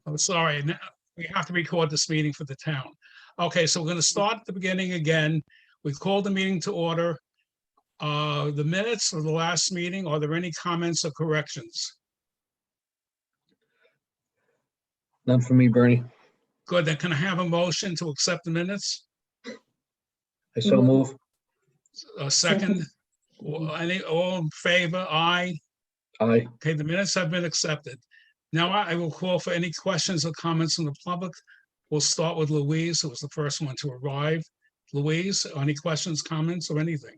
Oh, sorry, we have to record this meeting for the town. Okay, so we're going to start at the beginning again. We called the meeting to order. The minutes of the last meeting, are there any comments or corrections? None for me, Bernie. Good, then can I have a motion to accept the minutes? I so move. A second? All in favor? Aye. Aye. Okay, the minutes have been accepted. Now I will call for any questions or comments from the public. We'll start with Louise, who was the first one to arrive. Louise, any questions, comments, or anything?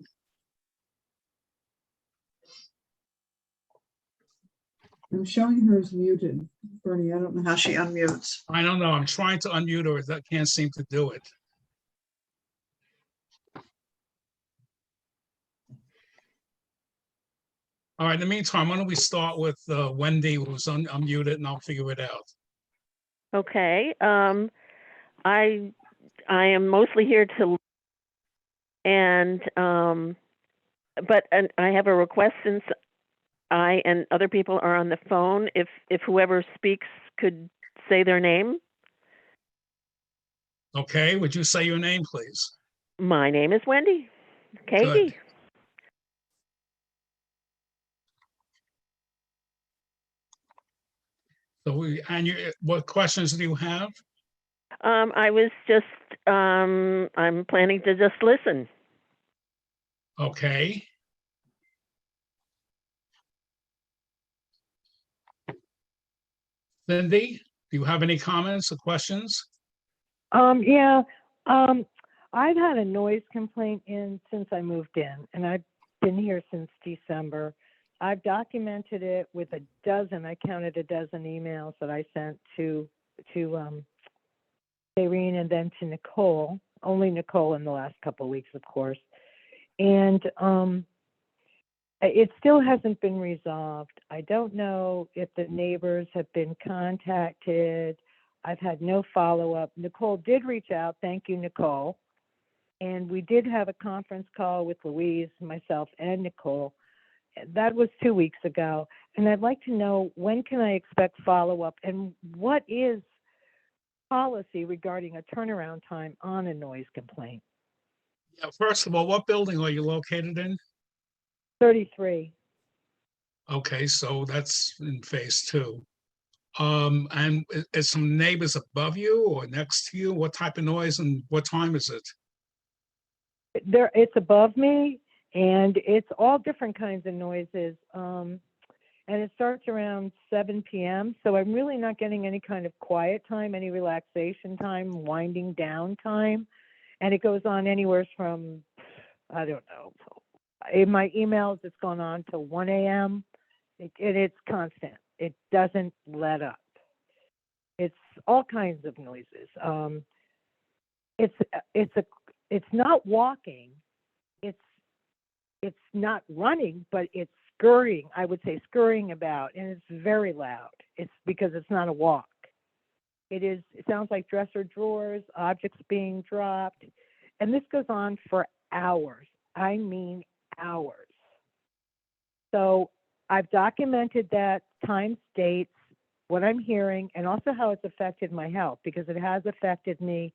I'm showing her as muted. Bernie, I don't know how she unmutes. I don't know. I'm trying to unmute her. I can't seem to do it. All right, in the meantime, why don't we start with Wendy, who's unmuted, and I'll figure it out. Okay. I am mostly here to, and but I have a request since I and other people are on the phone. If whoever speaks could say their name. Okay, would you say your name, please? My name is Wendy. Katie. Good. So what questions do you have? I was just I'm planning to just listen. Okay. Cindy, do you have any comments or questions? Yeah. I've had a noise complaint in since I moved in, and I've been here since December. I've documented it with I counted a dozen emails that I sent to Irene and then to Nicole, only Nicole in the last couple of weeks, of course. And it still hasn't been resolved. I don't know if the neighbors have been contacted. I've had no follow-up. Nicole did reach out. Thank you, Nicole. And we did have a conference call with Louise, myself, and Nicole. That was 2 weeks ago. And I'd like to know, when can I expect follow-up, and what is policy regarding a turnaround time on a noise complaint? Yeah, first of all, what building are you located in? 33. Okay, so that's in phase 2. And is some neighbors above you or next to you? What type of noise and what time is it? It's above me, and it's all different kinds of noises. And it starts around 7 p.m. So I'm really not getting any kind of quiet time, any relaxation time, winding down time. And it goes on anywhere from, I don't know. In my emails, it's gone on to 1 a.m. It's constant. It doesn't let up. It's all kinds of noises. It's not walking. It's not running, but it's scurrying. I would say scurrying about, and it's very loud. It's because it's not a walk. It sounds like dresser drawers, objects being dropped, and this goes on for hours. I mean hours. So I've documented that, times, dates, what I'm hearing, and also how it's affected my health, because it has affected me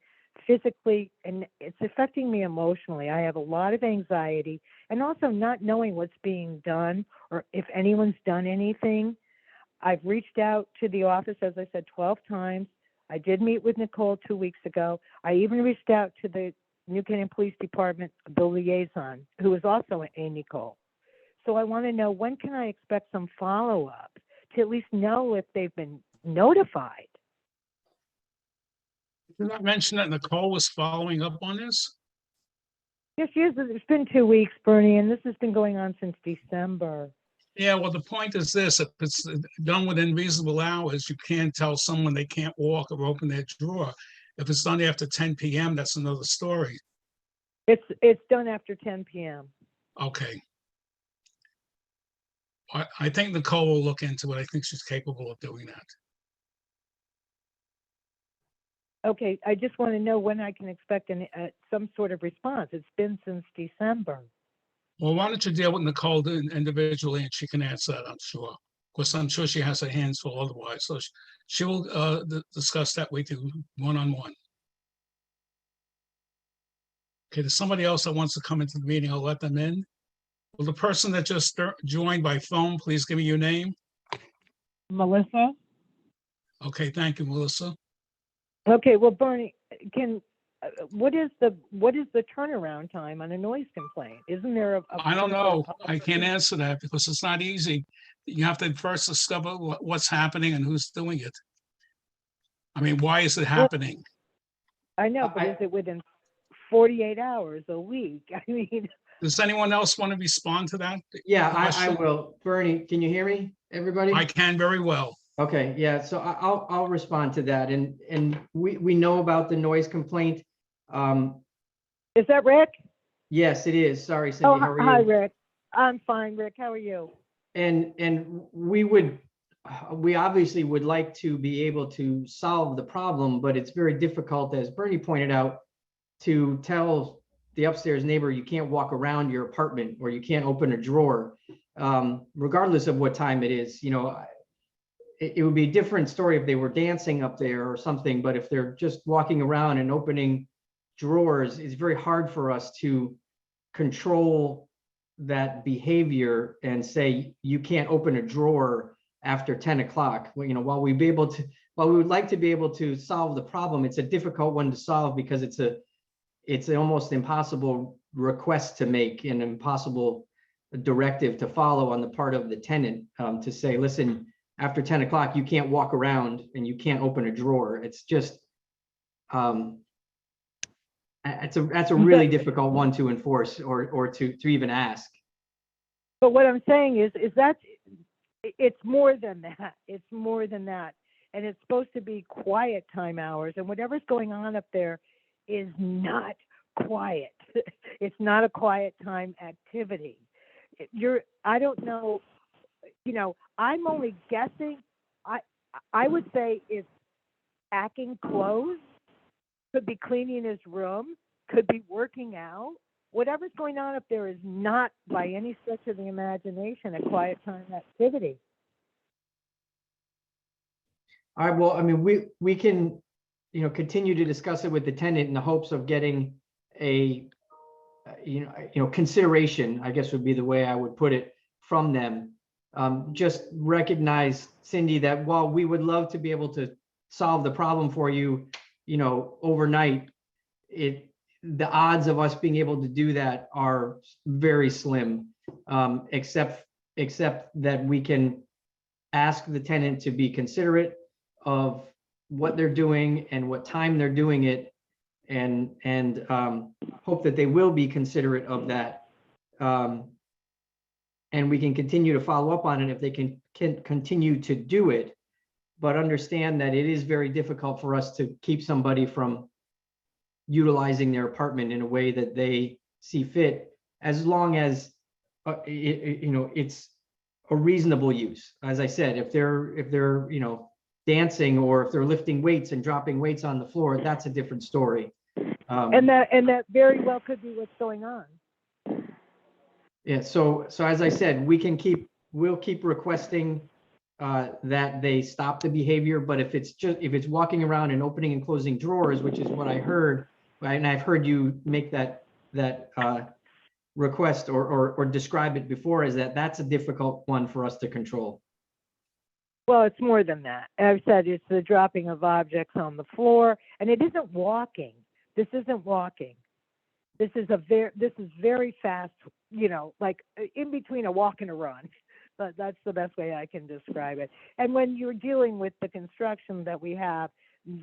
physically and it's affecting me emotionally. I have a lot of anxiety, and also not knowing what's being done or if anyone's done anything. I've reached out to the office, as I said, 12 times. I did meet with Nicole 2 weeks ago. I even reached out to the New Canaan Police Department, the liaison, who is also a Nicole. So I want to know, when can I expect some follow-up to at least know if they've been notified? Did you not mention that Nicole was following up on this? Yes, she is. It's been 2 weeks, Bernie, and this has been going on since December. Yeah, well, the point is this: if it's done within reasonable hours, you can't tell someone they can't walk or open their drawer. If it's done after 10 p.m., that's another story. It's done after 10 p.m. Okay. I think Nicole will look into it. I think she's capable of doing that. Okay, I just want to know when I can expect some sort of response. It's been since December. Well, why don't you deal with Nicole individually, and she can answer that, I'm sure. Because I'm sure she has her hands full otherwise. So she will discuss that with you one-on-one. Okay, there's somebody else that wants to come into the meeting. I'll let them in. Will the person that just joined by phone, please give me your name? Melissa? Okay, thank you, Melissa. Okay, well, Bernie, what is the turnaround time on a noise complaint? Isn't there a I don't know. I can't answer that because it's not easy. You have to first discover what's happening and who's doing it. I mean, why is it happening? I know, but is it within 48 hours, a week? I mean, Does anyone else want to respond to that? Yeah, I question? will. Bernie, can you hear me, everybody? I can very well. Okay, yeah, so I'll respond to that. And we know about the noise complaint. is that Rick? Yes, it is. Sorry, Cindy, Oh, how are you? hi, Rick. I'm fine, Rick. How are you? And we obviously would like to be able to solve the problem, but it's very difficult, as Bernie pointed out, to tell the upstairs neighbor you can't walk around your apartment or you can't open a drawer, regardless of what time it is. You know, it would be a different story if they were dancing up there or something, but if they're just walking around and opening drawers, it's very hard for us to control that behavior and say you can't open a drawer after 10 o'clock. Well, you know, while we would like to be able to solve the problem, it's a difficult one to solve because it's an almost impossible request to make, an impossible directive to follow on the part of the tenant, to say, listen, after 10 o'clock, you can't walk around and you can't open a drawer. It's just, that's a really difficult one to enforce or to even ask. But what I'm saying is that it's more than that. It's more than that. And it's supposed to be quiet time hours. And whatever's going on up there is not quiet. It's not a quiet time activity. I don't know, you know, I'm only guessing. I would say it's packing clothes, could be cleaning his room, could be working out. Whatever's going on up there is not by any stretch of the imagination a quiet time activity. All right, well, I mean, we can, you know, continue to discuss it with the tenant in the hopes of getting a, you know, consideration, I guess would be the way I would put it, from them. Just recognize, Cindy, that while we would love to be able to solve the problem for you, you know, overnight, the odds of us being able to do that are very slim, except that we can ask the tenant to be considerate of what they're doing and what time they're doing it, and hope that they will be considerate of that. And we can continue to follow up on it if they can continue to do it, but understand that it is very difficult for us to keep somebody from utilizing their apartment in a way that they see fit, as long as you know, it's a reasonable use. As I said, if they're you know, dancing, or if they're lifting weights and dropping weights on the floor, that's a different story. And that very well could be what's going on. Yeah, so as I said, we'll keep requesting that they stop the behavior, but if it's walking around and opening and closing drawers, which is what I heard, right, and I've heard you make that request or describe it before, is that's a difficult one for us to control. Well, it's more than that. I've said it's the dropping of objects on the floor, and it isn't walking. This isn't walking. This is very fast, you know, like in between a walk and a run. But that's the best way I can describe it. And when you're dealing with the construction that we have,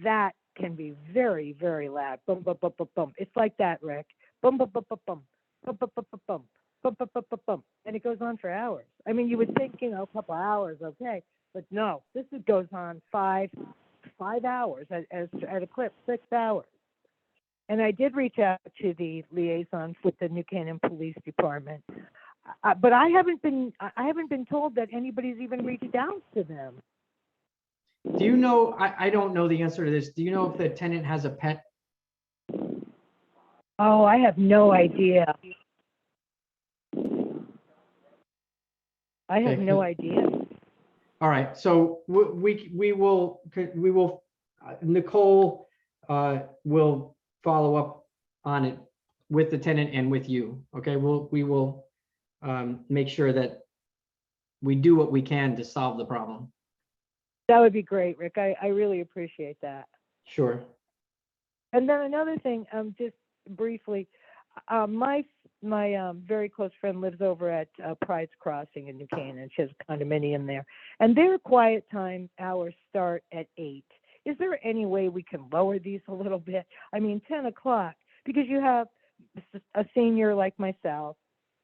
that can be very, very loud. Boom, boom, boom, boom, boom. It's like that, Rick. Boom, boom, boom, boom, boom, boom, boom, boom, boom, boom, boom, boom, boom, boom, boom. And it goes on for hours. I mean, you would think, you know, a couple hours, okay, but no, this goes on 5 hours at a clip, 6 hours. And I did reach out to the liaison with the New Canaan Police Department, but I haven't been told that anybody's even reached out to them. Do you know? I don't know the answer to this. Do you know if the tenant has a pet? Oh, I have no idea. I have Okay. no idea. All right, so we will, Nicole will follow up on it with the tenant and with you, okay? We will make sure that we do what we can to solve the problem. That would be great, Rick. I really appreciate that. Sure. And then another thing, just briefly, my very close friend lives over at Pride's Crossing in New Canaan. She has a condominium there, and their quiet time hours start at 8. Is there any way we can lower these a little bit? I mean, 10 o'clock, because you have a senior like myself.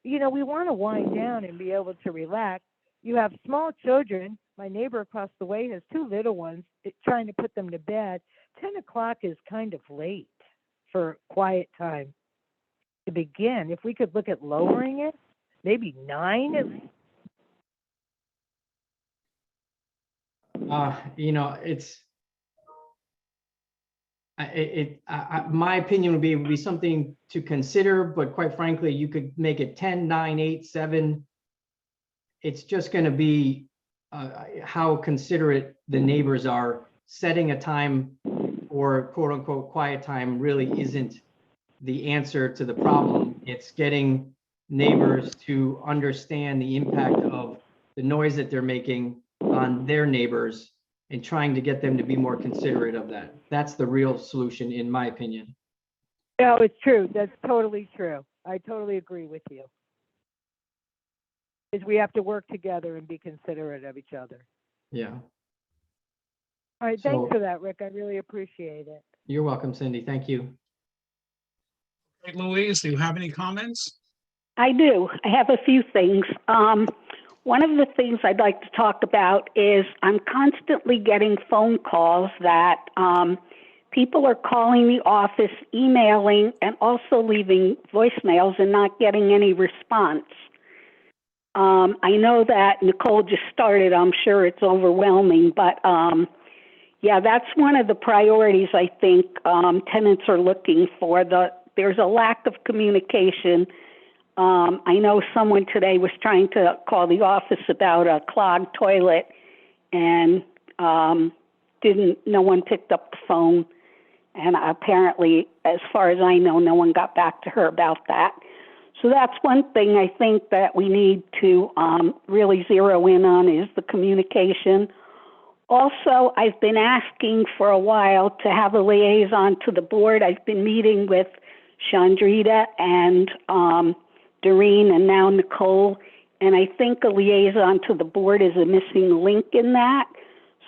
You know, we want to wind down and be able to relax. You have small children. My neighbor across the way has 2 little ones, trying to put them to bed. 10 o'clock is kind of late for quiet time to begin. If we could look at lowering it, maybe 9. You know, my opinion would be something to consider, but quite frankly, you could make it 10, 9, 8, 7. It's just going to be how considerate the neighbors are. Setting a time or quote unquote quiet time really isn't the answer to the problem. It's getting neighbors to understand the impact of the noise that they're making on their neighbors and trying to get them to be more considerate of that. That's the real solution, in my opinion. No, it's true. That's totally true. I totally agree with you. Is we have to work together and be considerate of each other. Yeah. All right, So- thanks for that, Rick. I really appreciate it. You're welcome, Cindy. Thank you. Hey, Louise, do you have any comments? I do. I have a few things. One of the things I'd like to talk about is I'm constantly getting phone calls that people are calling the office, emailing, and also leaving voicemails and not getting any response. I know that Nicole just started. I'm sure it's overwhelming, but yeah, that's one of the priorities I think tenants are looking for. There's a lack of communication. I know someone today was trying to call the office about a clogged toilet, and no one picked up the phone. And apparently, as far as I know, no one got back to her about that. So that's one thing I think that we need to really zero in on is the communication. Also, I've been asking for a while to have a liaison to the board. I've been meeting with Chandrita and Doreen and now Nicole, and I think a liaison to the board is a missing link in that.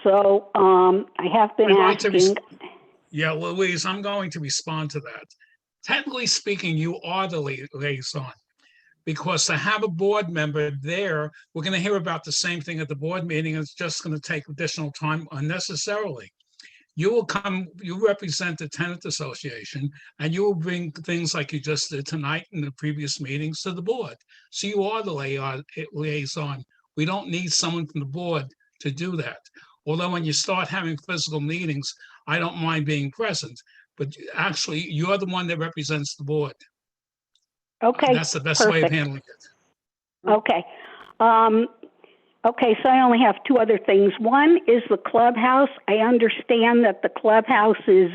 So I have been asking. Yeah, Louise, I'm going to respond to that. Technically speaking, you are the liaison, because to have a board member there, we're going to hear about the same thing at the board meeting, and it's just going to take additional time unnecessarily. You will come, you represent the tenant association, and you will bring things like you just did tonight in the previous meetings to the board. So you are the liaison. We don't need someone from the board to do that. Although when you start having physical meetings, I don't mind being present, but actually you're the one that represents the board. Okay, That's the best way of handling it. Okay. Okay, so I only have 2 other things. One is the clubhouse. I understand that the clubhouse is,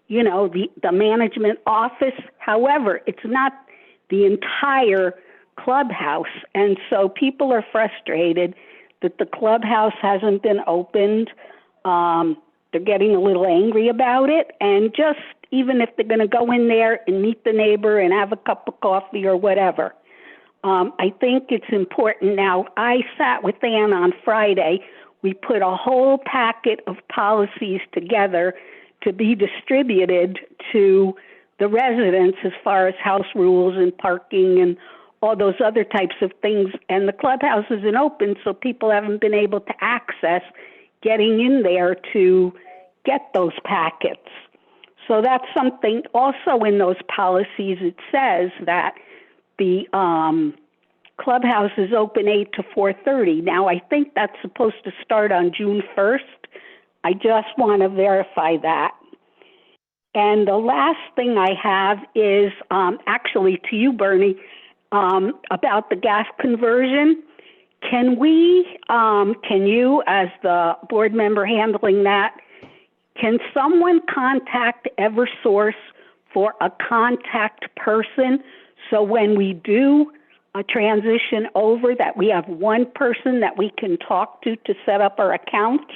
you know, the management office. However, it's not the entire clubhouse. And so people are frustrated that the clubhouse hasn't been opened. They're getting a little angry about it. And just even if they're going to go in there and meet the neighbor and have a cup of coffee or whatever, I think it's important. Now, I sat with Ann on Friday. We put a whole packet of policies together to be distributed to the residents as far as house rules and parking and all those other types of things. And the clubhouse isn't open, so people haven't been able to access getting in there to get those packets. So that's something. Also in those policies, it says that the clubhouse is open 8 to 4:30. Now, I think that's supposed to start on June 1st. I just want to verify that. And the last thing I have is actually to you, Bernie, about the gas conversion. can you, as the board member handling that, can someone contact Eversource for a contact person? So when we do a transition over, that we have one person that we can talk to set up our accounts?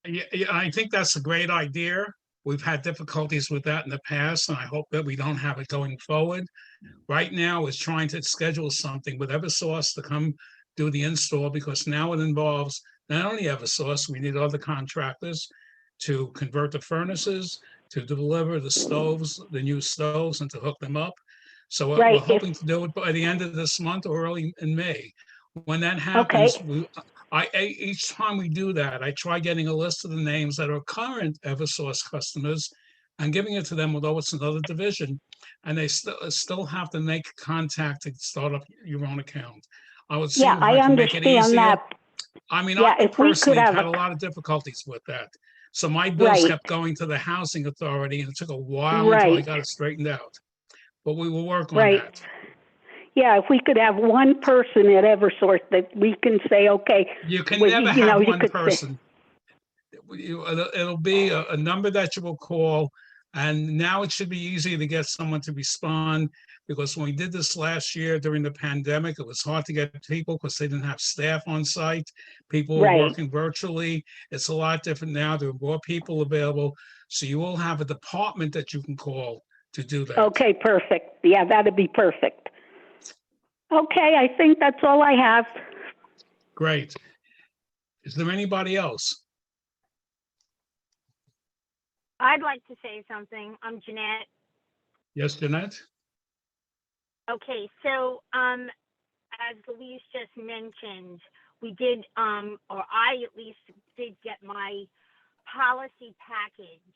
Yeah, I think that's a great idea. We've had difficulties with that in the past, and I hope that we don't have it going forward. Right now is trying to schedule something with Eversource to come do the install, because now it involves not only Eversource, we need other contractors to convert the furnaces, to deliver the stoves, the new stoves, and to hook them up. So we're Right, hoping to do it by the end of this month or early in May. When that happens, each time we do that, I try getting a list of the names that are current Eversource customers and giving it to them, although it's another division, and they still have to make contact to start up your own account. I would see Yeah, if I I can make it understand easier. that. I mean, Yeah, I if we could personally have have had a a, lot of difficulties with that. So my bills right, kept going to the housing authority, and it took a while until I right, got it straightened out. But we will work on right. that. Yeah, if we could have one person at Eversource that we can say, okay, You can well, never you know, have you one could say, person. It'll be a number that you will call, and now it should be easy to get someone to respond, because when we did this last year during the pandemic, it was hard to get people because they didn't have staff on site. People were right. working virtually. It's a lot different now. There are more people available. So you will have a department that you can call to do that. Okay, perfect. Yeah, that'd be perfect. Okay, I think that's all I have. Great. Is there anybody else? I'd like to say something. I'm Jeanette. Yes, Jeanette? Okay, so as Louise just mentioned, we did, or I at least did get my policy package,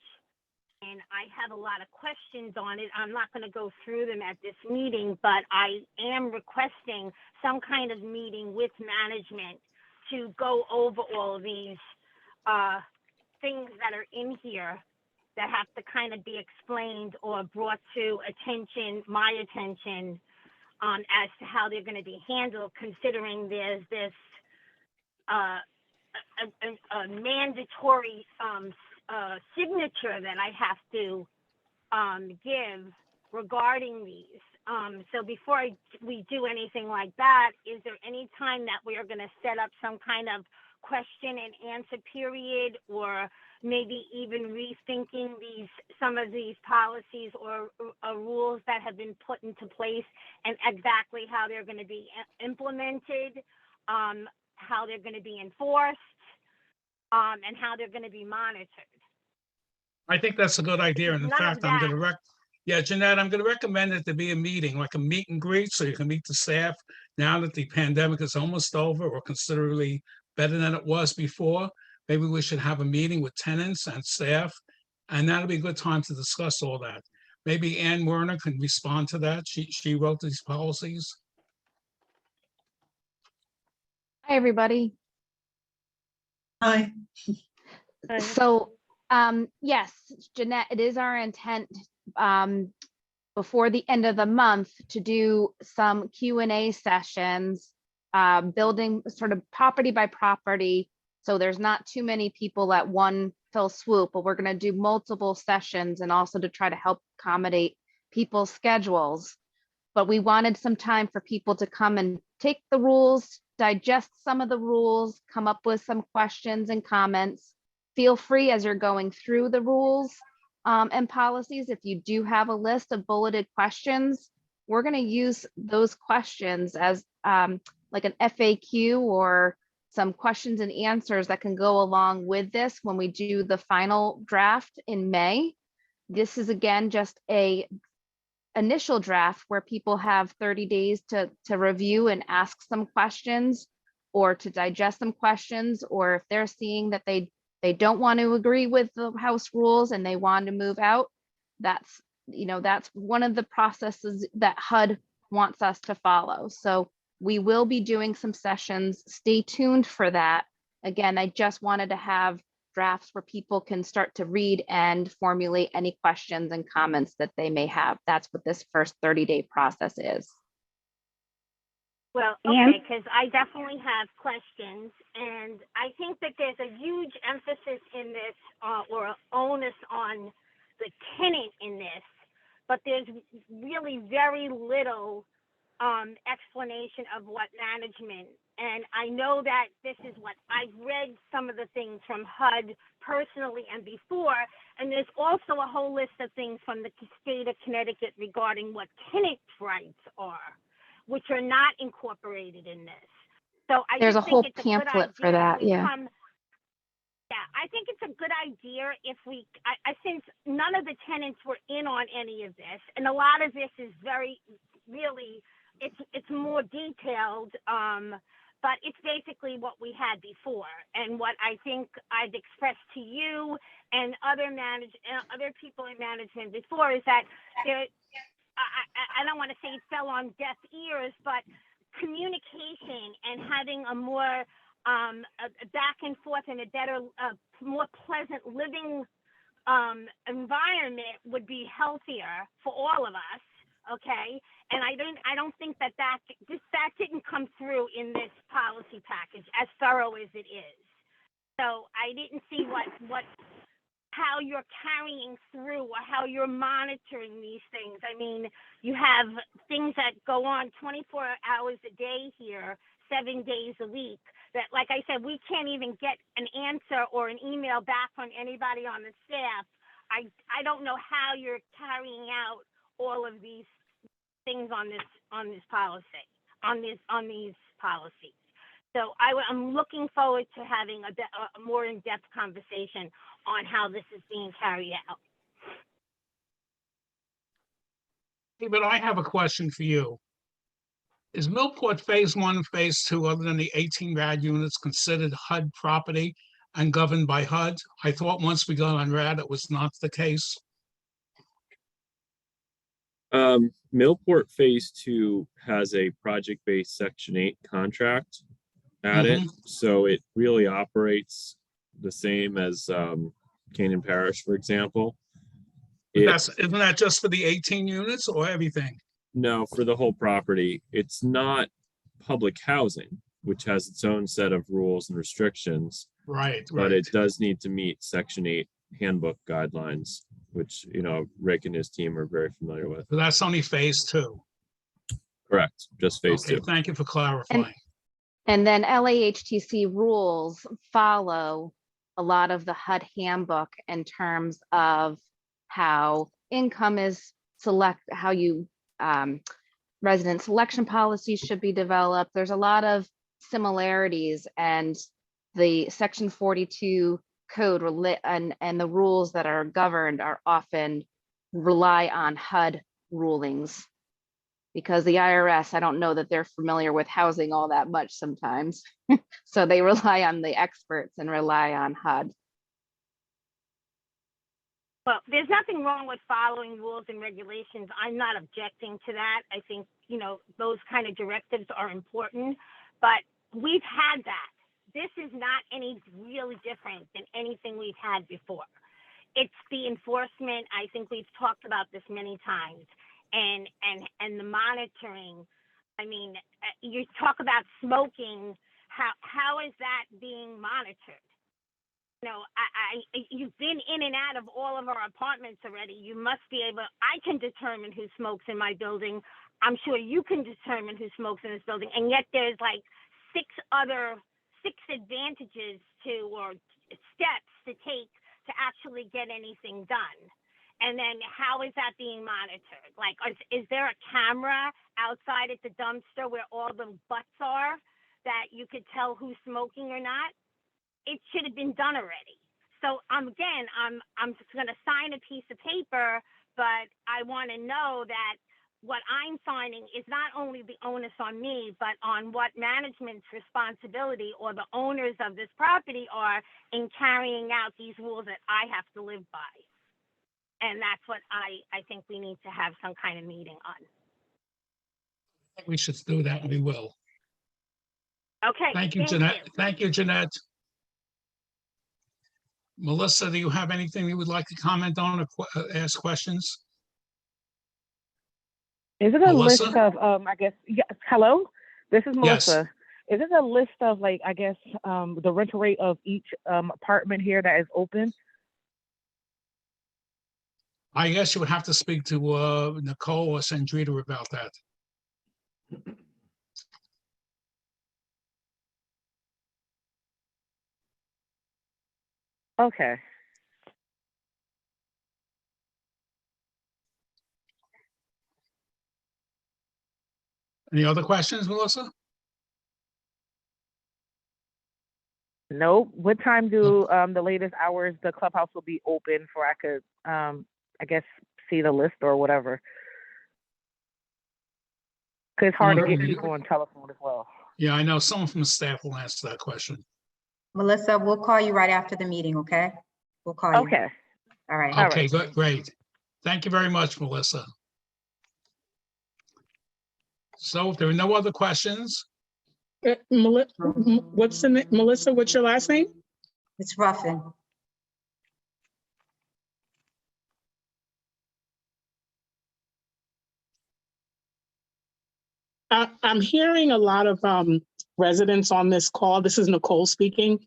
and I have a lot of questions on it. I'm not going to go through them at this meeting, but I am requesting some kind of meeting with management to go over all of these things that are in here that have to kind of be explained or brought to my attention, as to how they're going to be handled, considering there's this a mandatory signature that I have to give regarding these. So before we do anything like that, is there any time that we are going to set up some kind of question and answer period, or maybe even rethinking some of these policies or rules that have been put into place, and exactly how they're going to be implemented, how they're going to be enforced, and how they're going to be monitored? I think that's a good idea. And in None of fact, I'm that. going to yeah, Jeanette, I'm going to recommend that there be a meeting, like a meet and greet, so you can meet the staff now that the pandemic is almost over, or considerably better than it was before. Maybe we should have a meeting with tenants and staff, and that'll be a good time to discuss all that. Maybe Ann Werner can respond to that. She wrote these policies. Hi, everybody. Hi. So, yes, Jeanette, it is our intent before the end of the month to do some Q&A sessions, building sort of property by property. So there's not too many people at one fell swoop, but we're going to do multiple sessions, and also to try to help accommodate people's schedules. But we wanted some time for people to come and take the rules, digest some of the rules, come up with some questions and comments. Feel free as you're going through the rules and policies, if you do have a list of bulleted questions, we're going to use those questions as like an FAQ or some questions and answers that can go along with this when we do the final draft in May. This is again just a initial draft where people have 30 days to review and ask some questions, or to digest some questions, or if they're seeing that they don't want to agree with the house rules and they want to move out, that's one of the processes that HUD wants us to follow. So we will be doing some sessions. Stay tuned for that. Again, I just wanted to have drafts where people can start to read and formulate any questions and comments that they may have. That's what this first 30-day process is. Well, And- okay, because I definitely have questions, and I think that there's a huge emphasis in this, or onus on the tenant in this, but there's really very little explanation of what management. And I know that this is what I've read some of the things from HUD personally and before, and there's also a whole list of things from the state of Connecticut regarding what tenant rights are, which are not incorporated in this. So I There's just a whole think it's a good pamphlet for idea that, we yeah. Yeah, I think it's a good idea if we, since none of the tenants were in on any of this, and a lot of this is really, it's more detailed, but it's basically what we had before. And what I think I've expressed to you and other people in management before is that there, I don't want to say it fell on deaf ears, but communication and having a more a back and forth and a better, more pleasant living environment would be healthier for all of us. Okay, and I don't think that didn't come through in this policy package as thorough as it is. So I didn't see how you're carrying through or how you're monitoring these things. I mean, you have things that go on 24 hours a day here, 7 days a week, that, like I said, we can't even get an answer or an email back from anybody on the staff. I don't know how you're carrying out all of these things on these policies. So I'm looking forward to having a more in-depth conversation on how this is being carried out. Hey, but I have a question for you. Is Millport Phase 1, Phase 2, other than the 18 RAD units, considered HUD property and governed by HUD? I thought once we got on RAD, it was not the case. Millport Phase 2 has a project-based Section 8 contract at it, so it really operates the same as Canaan Parish, for example. Isn't that just for the 18 units or everything? No, for the whole property. It's not public housing, which has its own set of rules and restrictions. Right. But it does need to meet Section 8 handbook guidelines, which, Rick and his team are very familiar with. So that's only Phase 2. Correct, just Phase 2. Thank you for clarifying. And then LAHTC rules follow a lot of the HUD handbook in terms of how income is how you resident selection policies should be developed. There's a lot of similarities, and the Section 42 code and the rules that are governed are often rely on HUD rulings, because the IRS, I don't know that they're familiar with housing all that much sometimes. So they rely on the experts and rely on HUD. Well, there's nothing wrong with following rules and regulations. I'm not objecting to that. I think, those kind of directives are important, but we've had that. This is not any really different than anything we've had before. It's the enforcement. I think we've talked about this many times, and the monitoring. I mean, you talk about smoking. How is that being monitored? You've been in and out of all of our apartments already. You must be able. I can determine who smokes in my building. I'm sure you can determine who smokes in this building, and yet there's like six advantages or steps to take to actually get anything done. And then how is that being monitored? Like, is there a camera outside at the dumpster where all the butts are that you could tell who's smoking or not? It should have been done already. So I'm just going to sign a piece of paper, but I want to know that what I'm signing is not only the onus on me, but on what management's responsibility or the owners of this property are in carrying out these rules that I have to live by. And that's what I think we need to have some kind of meeting on. I think we should do that, and we will. Okay. Thank you, Jeanette. Thank you, Jeanette. Melissa, do you have anything you would like to comment on or ask questions? Is it a Melissa? list of, I guess, yes, hello? This is Yes. Melissa. Is this a list of like, I guess, the rental rate of each apartment here that is open? I guess you would have to speak to Nicole or Sandrita about that. Okay. Any other questions, Melissa? Nope. What time do the latest hours the clubhouse will be open for? I could, I guess, see the list or whatever. Cause it's hard to get people on telephone as well. Yeah, I know someone from the staff will answer that question. Melissa, we'll call you right after the meeting, okay? We'll call you. Okay. All right. All Okay, right. good, great. Thank you very much, Melissa. So if there are no other questions, What's the name? Melissa, what's your last name? It's Ruffin. I'm hearing a lot of residents on this call. This is Nicole speaking,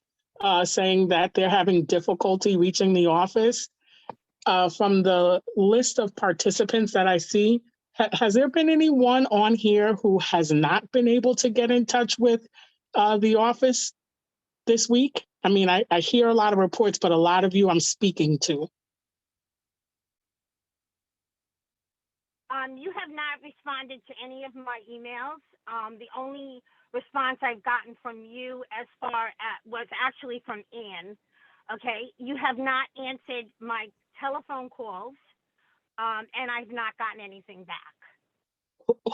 saying that they're having difficulty reaching the office. From the list of participants that I see, has there been anyone on here who has not been able to get in touch with the office this week? I mean, I hear a lot of reports, but a lot of you I'm speaking to. You have not responded to any of my emails. The only response I've gotten from you as far as was actually from Ann. Okay, you have not answered my telephone calls, and I've not gotten anything back.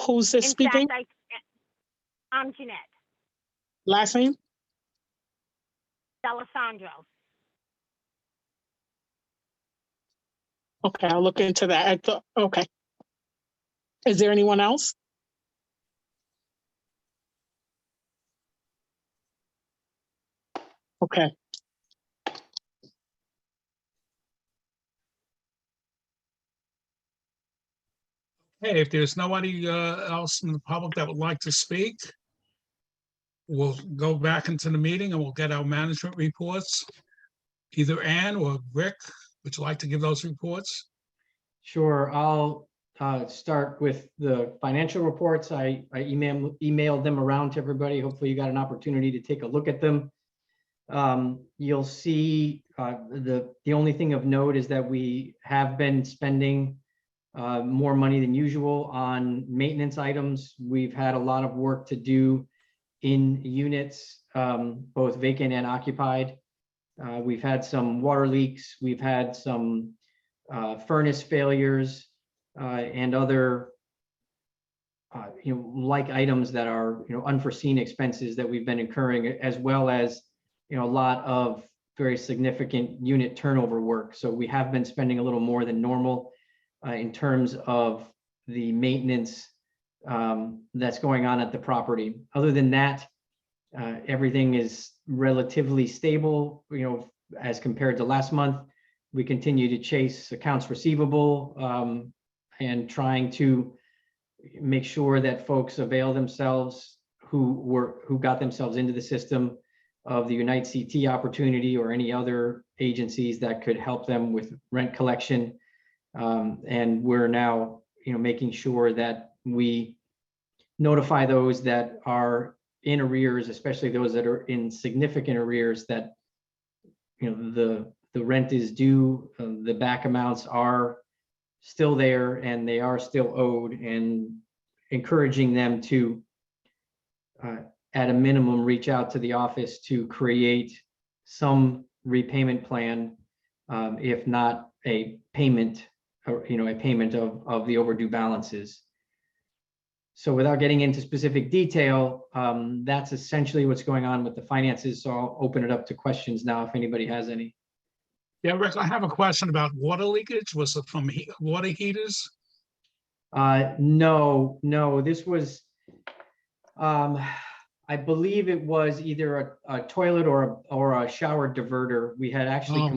Who's this speaking? In fact, I'm Jeanette Last name? D'Alessandro. Okay, I'll look into that. Okay. Is there anyone else? Okay. hey, if there's nobody else in the public that would like to speak, we'll go back into the meeting and we'll get our management reports. Either Ann or Rick, would you like to give those reports? Sure, I'll start with the financial reports. I emailed them around to everybody. Hopefully you got an opportunity to take a look at them. You'll see the only thing of note is that we have been spending more money than usual on maintenance items. We've had a lot of work to do in units, both vacant and occupied. We've had some water leaks. We've had some furnace failures and other like items that are unforeseen expenses that we've been incurring, as well as a lot of very significant unit turnover work. So we have been spending a little more than normal in terms of the maintenance that's going on at the property. Other than that, everything is relatively stable, as compared to last month. We continue to chase accounts receivable and trying to make sure that folks avail themselves who got themselves into the system of the Unite CT opportunity or any other agencies that could help them with rent collection. And we're now, making sure that we notify those that are in arrears, especially those that are in significant arrears, that the rent is due, the back amounts are still there and they are still owed, and encouraging them to at a minimum reach out to the office to create some repayment plan, if not a payment, or a payment of the overdue balances. So without getting into specific detail, that's essentially what's going on with the finances. So I'll open it up to questions now if anybody has any. Yeah, Rick, I have a question about water leakage. Was it from water heaters? No, this was, I believe it was either a toilet or a shower diverter. We had actually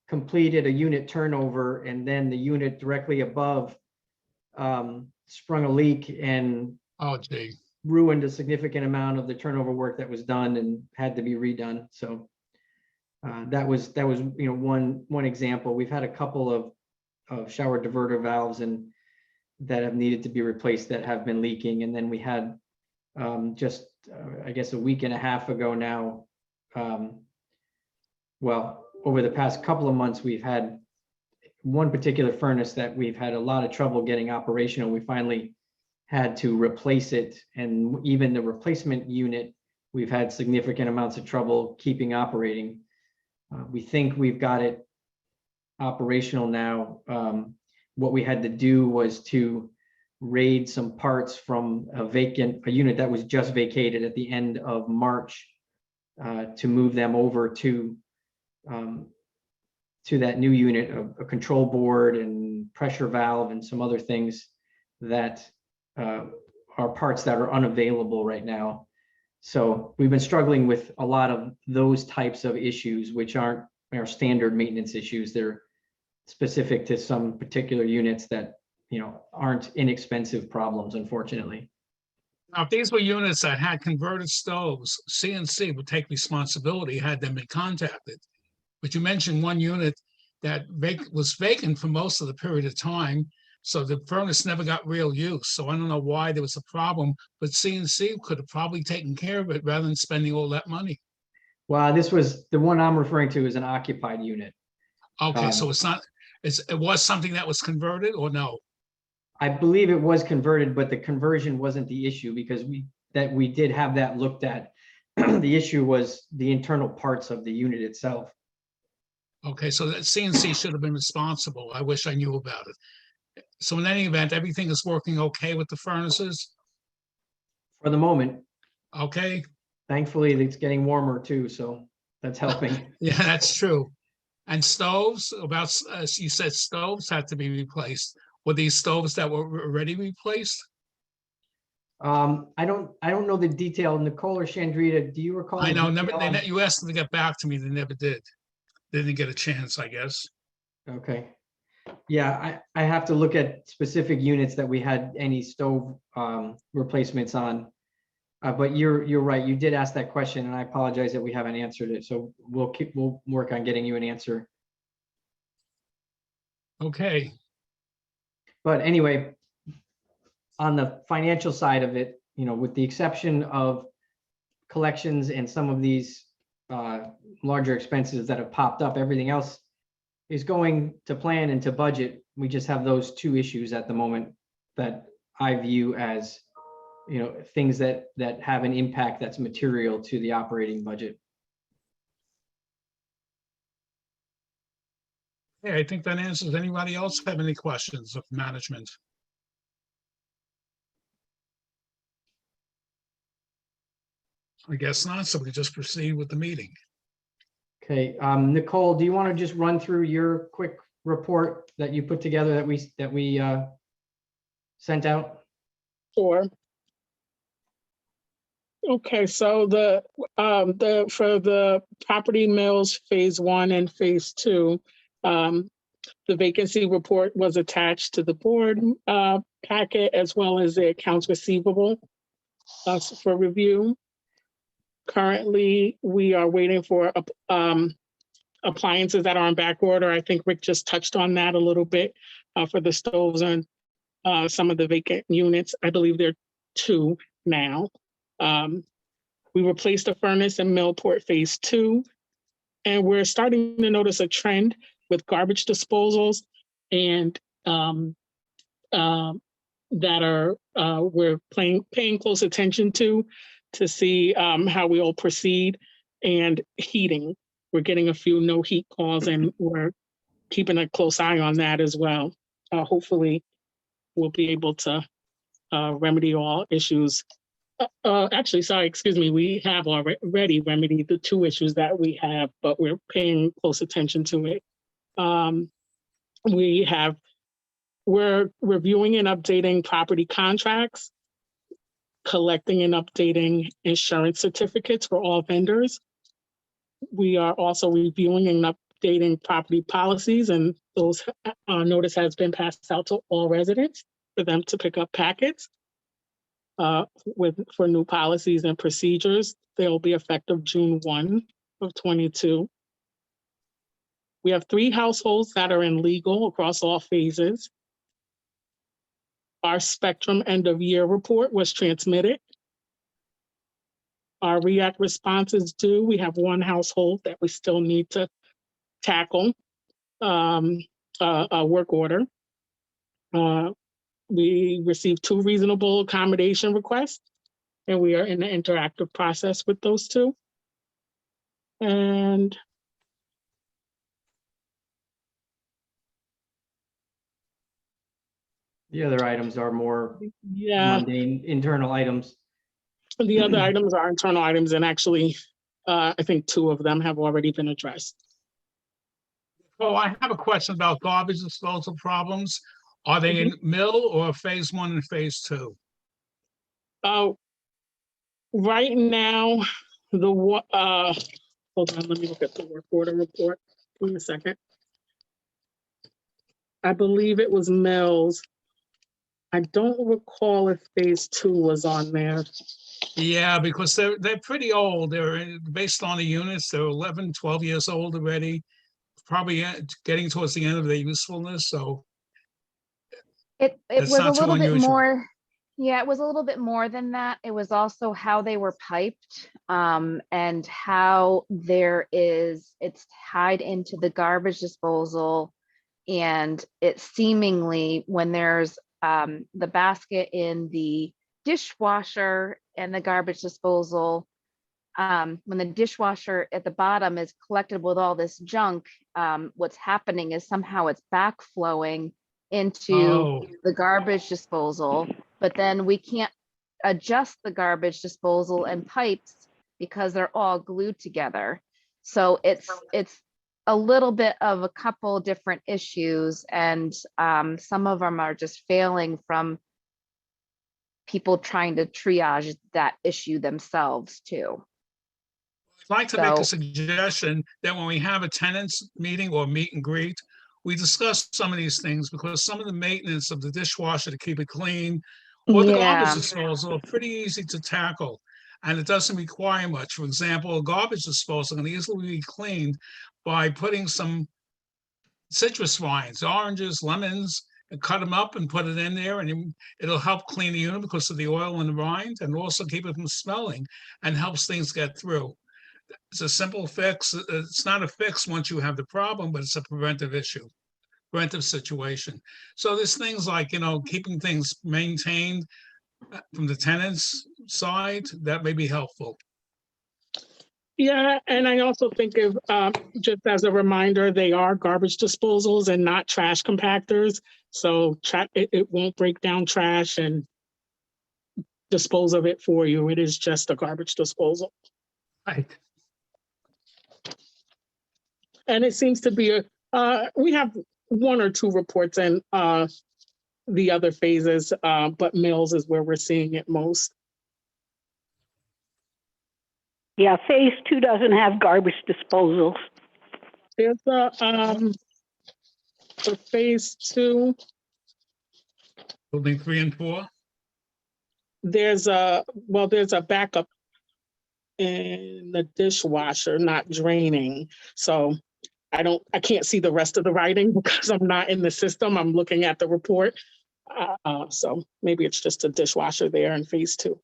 completed a unit turnover, and then the unit directly above sprung a leak, and oh gee, ruined a significant amount of the turnover work that was done and had to be redone. So that was one example. We've had a couple of shower diverter valves and that have needed to be replaced that have been leaking. And then we had I guess a week and a half ago now, well, over the past couple of months, we've had one particular furnace that we've had a lot of trouble getting operational. We finally had to replace it. And even the replacement unit, we've had significant amounts of trouble keeping operating. We think we've got it operational now. What we had to do was to raid some parts from a unit that was just vacated at the end of March to move them over to that new unit, a control board and pressure valve and some other things that are parts that are unavailable right now. So we've been struggling with a lot of those types of issues, which aren't our standard maintenance issues. They're specific to some particular units that aren't inexpensive problems, unfortunately. Now, if these were units that had converted stoves, CNC would take responsibility had them been contacted. But you mentioned one unit that was vacant for most of the period of time, so the furnace never got real use. So I don't know why there was a problem, but CNC could have probably taken care of it rather than spending all that money. Well, this was the one I'm referring to is an occupied unit. Okay, so it's not, it was something that was converted or no? I believe it was converted, but the conversion wasn't the issue because we did have that looked at. The issue was the internal parts of the unit itself. Okay, so that CNC should have been responsible. I wish I knew about it. So in any event, everything is working okay with the furnaces? For the moment. Okay. Thankfully, it's getting warmer too, so that's helping. Yeah, that's true. And stoves, you said stoves had to be replaced. Were these stoves that were already replaced? I don't know the detail. Nicole or Chandrita, do you recall? I know, the you asked them to get back to me, they never did. They didn't get a chance, I guess. Okay. Yeah, I have to look at specific units that we had any stove replacements on. But you're right. You did ask that question, and I apologize that we haven't answered it. So we'll work on getting you an answer. Okay. But anyway, on the financial side of it, with the exception of collections and some of these larger expenses that have popped up, everything else is going to plan and to budget. We just have those two issues at the moment that I view as things that have an impact that's material to the operating budget. Yeah, I think that answers. Anybody else have any questions of management? I guess not, so we just proceed with the meeting. Okay, Nicole, do you want to just run through your quick report that you put together that we sent out? Sure. Okay, so for the property mills phase 1 and phase 2, the vacancy report was attached to the board packet as well as the accounts receivable for review. Currently, we are waiting for appliances that are on back order. I think Rick just touched on that a little bit for the stoves and some of the vacant units. I believe there are 2 now. We replaced the furnace in Millport phase 2, and we're starting to notice a trend with garbage disposals and that we're paying close attention to see how we all proceed. And heating, we're getting a few no heat calls, and we're keeping a close eye on that as well. Hopefully, we'll be able to remedy all issues. Actually, sorry, excuse me, we have already remedied the 2 issues that we have, but we're paying close attention to it. We're reviewing and updating property contracts, collecting and updating insurance certificates for all vendors. We are also reviewing and updating property policies, and those notice has been passed out to all residents for them to pick up packets. for new policies and procedures. They'll be effective June 1 of 22. We have 3 households that are in legal across all phases. Our Spectrum end of year report was transmitted. Our REACT response is due. We have 1 household that we still need to tackle, a work order. We received 2 reasonable accommodation requests, and we are in the interactive process with those 2. And The other items are more yeah, mundane internal items. the other items are internal items, and actually, I think 2 of them have already been addressed. Oh, I have a question about garbage disposal problems. Are they in mill or phase 1 and phase 2? Right now, hold on, let me look at the work order report. Give me a second. I believe it was Mills. I don't recall if phase 2 was on there. Yeah, because they're pretty old. They're based on the units. They're 11, 12 years old already, probably getting towards the end of their usefulness. So It That's was a not too little bit unusual. more, yeah, it was a little bit more than that. It was also how they were piped, and how it's tied into the garbage disposal. And it seemingly, when there's the basket in the dishwasher and the garbage disposal, when the dishwasher at the bottom is collected with all this junk, what's happening is somehow it's backflowing into Oh. the garbage disposal, but then we can't adjust the garbage disposal and pipes because they're all glued together. So it's a little bit of a couple different issues, and some of them are just failing from people trying to triage that issue themselves too. I'd like to make a So- suggestion that when we have a tenants meeting or meet and greet, we discuss some of these things, because some of the maintenance of the dishwasher to keep it clean or the garbage Yeah. disposal are pretty easy to tackle. And it doesn't require much. For example, a garbage disposal can easily be cleaned by putting some citrus rinds, oranges, lemons, and cut them up and put it in there, and it'll help clean the unit because of the oil in the rind, and also keep it from smelling and helps things get through. It's a simple fix. It's not a fix once you have the problem, but it's a preventive issue, preventive situation. So there's things like, keeping things maintained from the tenant's side, that may be helpful. Yeah, and I also think of, just as a reminder, they are garbage disposals and not trash compactors. So it won't break down trash and dispose of it for you. It is just a garbage disposal. Right. And it seems to be we have 1 or 2 reports in the other phases, but Mills is where we're seeing it most. Yeah, phase 2 doesn't have garbage disposals. There's for phase 2, Building 3 and 4. there's a backup in the dishwasher not draining. So I can't see the rest of the writing because I'm not in the system. I'm looking at the report. So maybe it's just a dishwasher there in phase 2.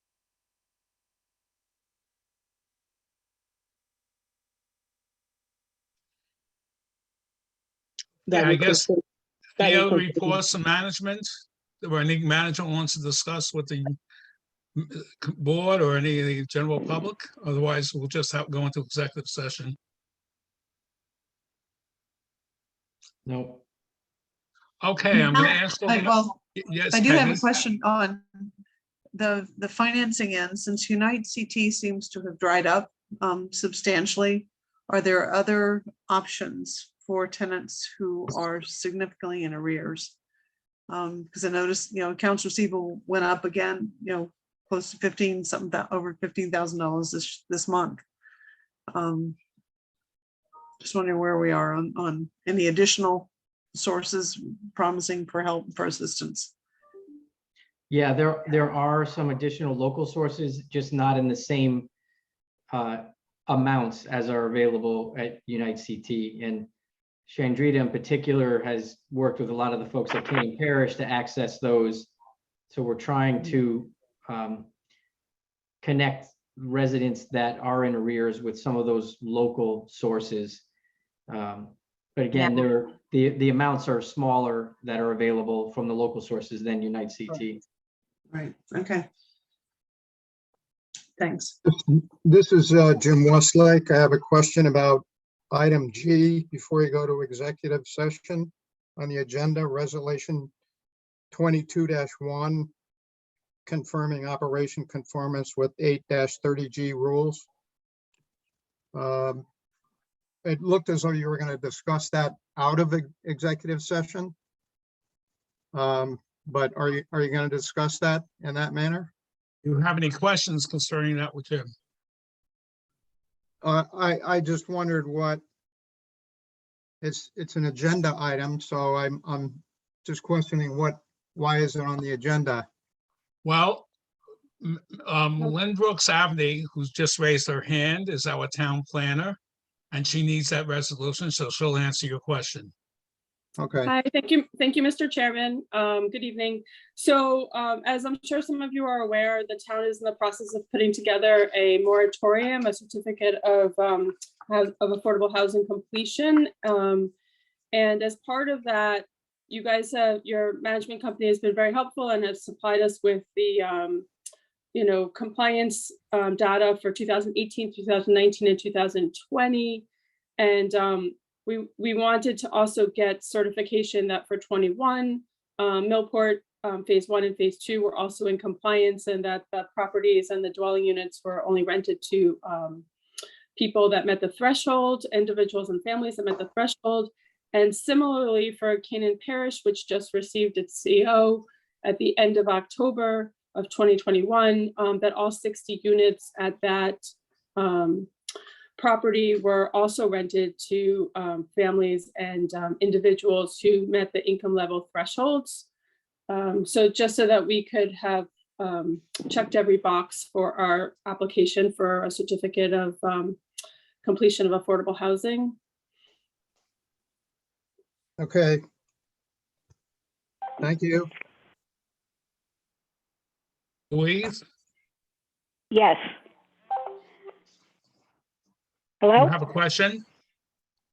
Yeah, I guess any other conclude. reports from management, or any manager wants to discuss with the board or any of the general public? Otherwise, we'll just go into executive session. No. Okay, I'm going to ask. Yes, I do have a Peggy? question on the financing end. Since Unite CT seems to have dried up substantially, are there other options for tenants who are significantly in arrears? Because I noticed, accounts receivable went up again, close to over $15,000 this month. Just wondering where we are on any additional sources promising for help, for assistance. Yeah, there are some additional local sources, just not in the same amounts as are available at Unite CT. And Chandrita in particular has worked with a lot of the folks at Canaan Parish to access those. So we're trying to connect residents that are in arrears with some of those local sources. But again, the amounts are smaller that are available from the local sources than Unite CT. Right, okay. Thanks. This is Jim Westlake. I have a question about item G before you go to executive session on the agenda, resolution 22-1, confirming operation conformance with 8-30G rules. It looked as though you were going to discuss that out of executive session. But are you going to discuss that in that manner? Do you have any questions concerning that with Jim? I just wondered what it's an agenda item, so I'm just questioning why is it on the agenda? Well, Lynn Brooks Abney, who's just raised her hand, is our town planner, and she needs that resolution, so she'll answer your question. Okay. Hi, thank you, Mr. Chairman. Good evening. So as I'm sure some of you are aware, the town is in the process of putting together a moratorium, a certificate of affordable housing completion. And as part of that, you guys have, your management company has been very helpful and has supplied us with the compliance data for 2018, 2019, and 2020. And we wanted to also get certification that for 21, Millport phase 1 and phase 2 were also in compliance, and that the properties and the dwelling units were only rented to people that met the threshold, individuals and families that met the threshold. And similarly for Canaan Parish, which just received its CO at the end of October of 2021, that all 60 units at that property were also rented to families and individuals who met the income level thresholds. So just so that we could have checked every box for our application for a certificate of completion of affordable housing. Okay. Thank you. Louise, Yes. you Hello? have a question?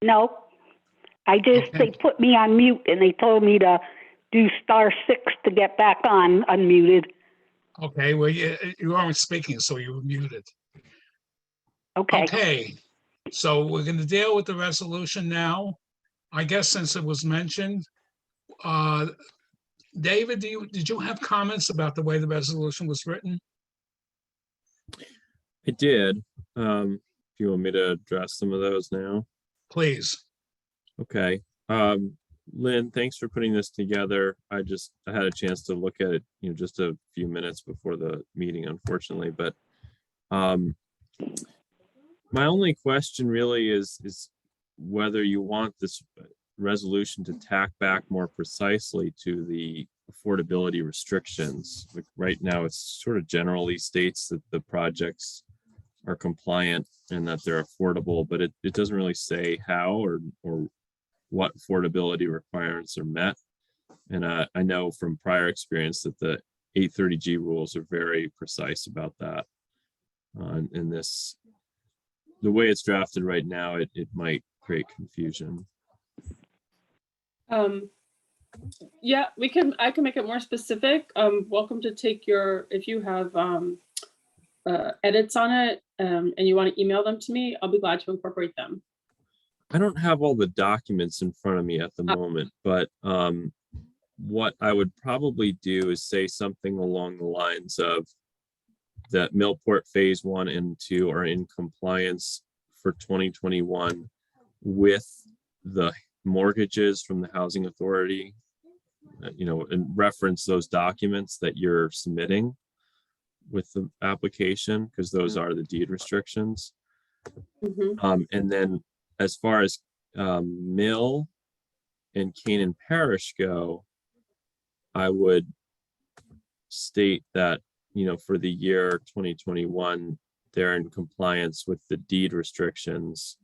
No. I just, Okay. they put me on mute and they told me to do *6 to get back on unmuted. Okay, well, you aren't speaking, so you were muted. Okay. Okay, so we're going to deal with the resolution now. I guess since it was mentioned, David, did you have comments about the way the resolution was written? I did. If you want me to address some of those now. Please. Okay. Lynn, thanks for putting this together. I had a chance to look at it, just a few minutes before the meeting, unfortunately. But my only question really is whether you want this resolution to tack back more precisely to the affordability restrictions. Like right now, it's sort of generally states that the projects are compliant and that they're affordable, but it doesn't really say how or what affordability requirements are met. And I know from prior experience that the 830G rules are very precise about that. In this, the way it's drafted right now, it might create confusion. Yeah, I can make it more specific. Welcome to take if you have edits on it and you want to email them to me, I'll be glad to incorporate them. I don't have all the documents in front of me at the moment, but what I would probably do is say something along the lines of that Millport phase 1 and 2 are in compliance for 2021 with the mortgages from the housing authority, and reference those documents that you're submitting with the application, because those are the deed restrictions. Mm-hmm. And then as far as Mill and Canaan Parish go, I would state that, for the year 2021, they're in compliance with the deed restrictions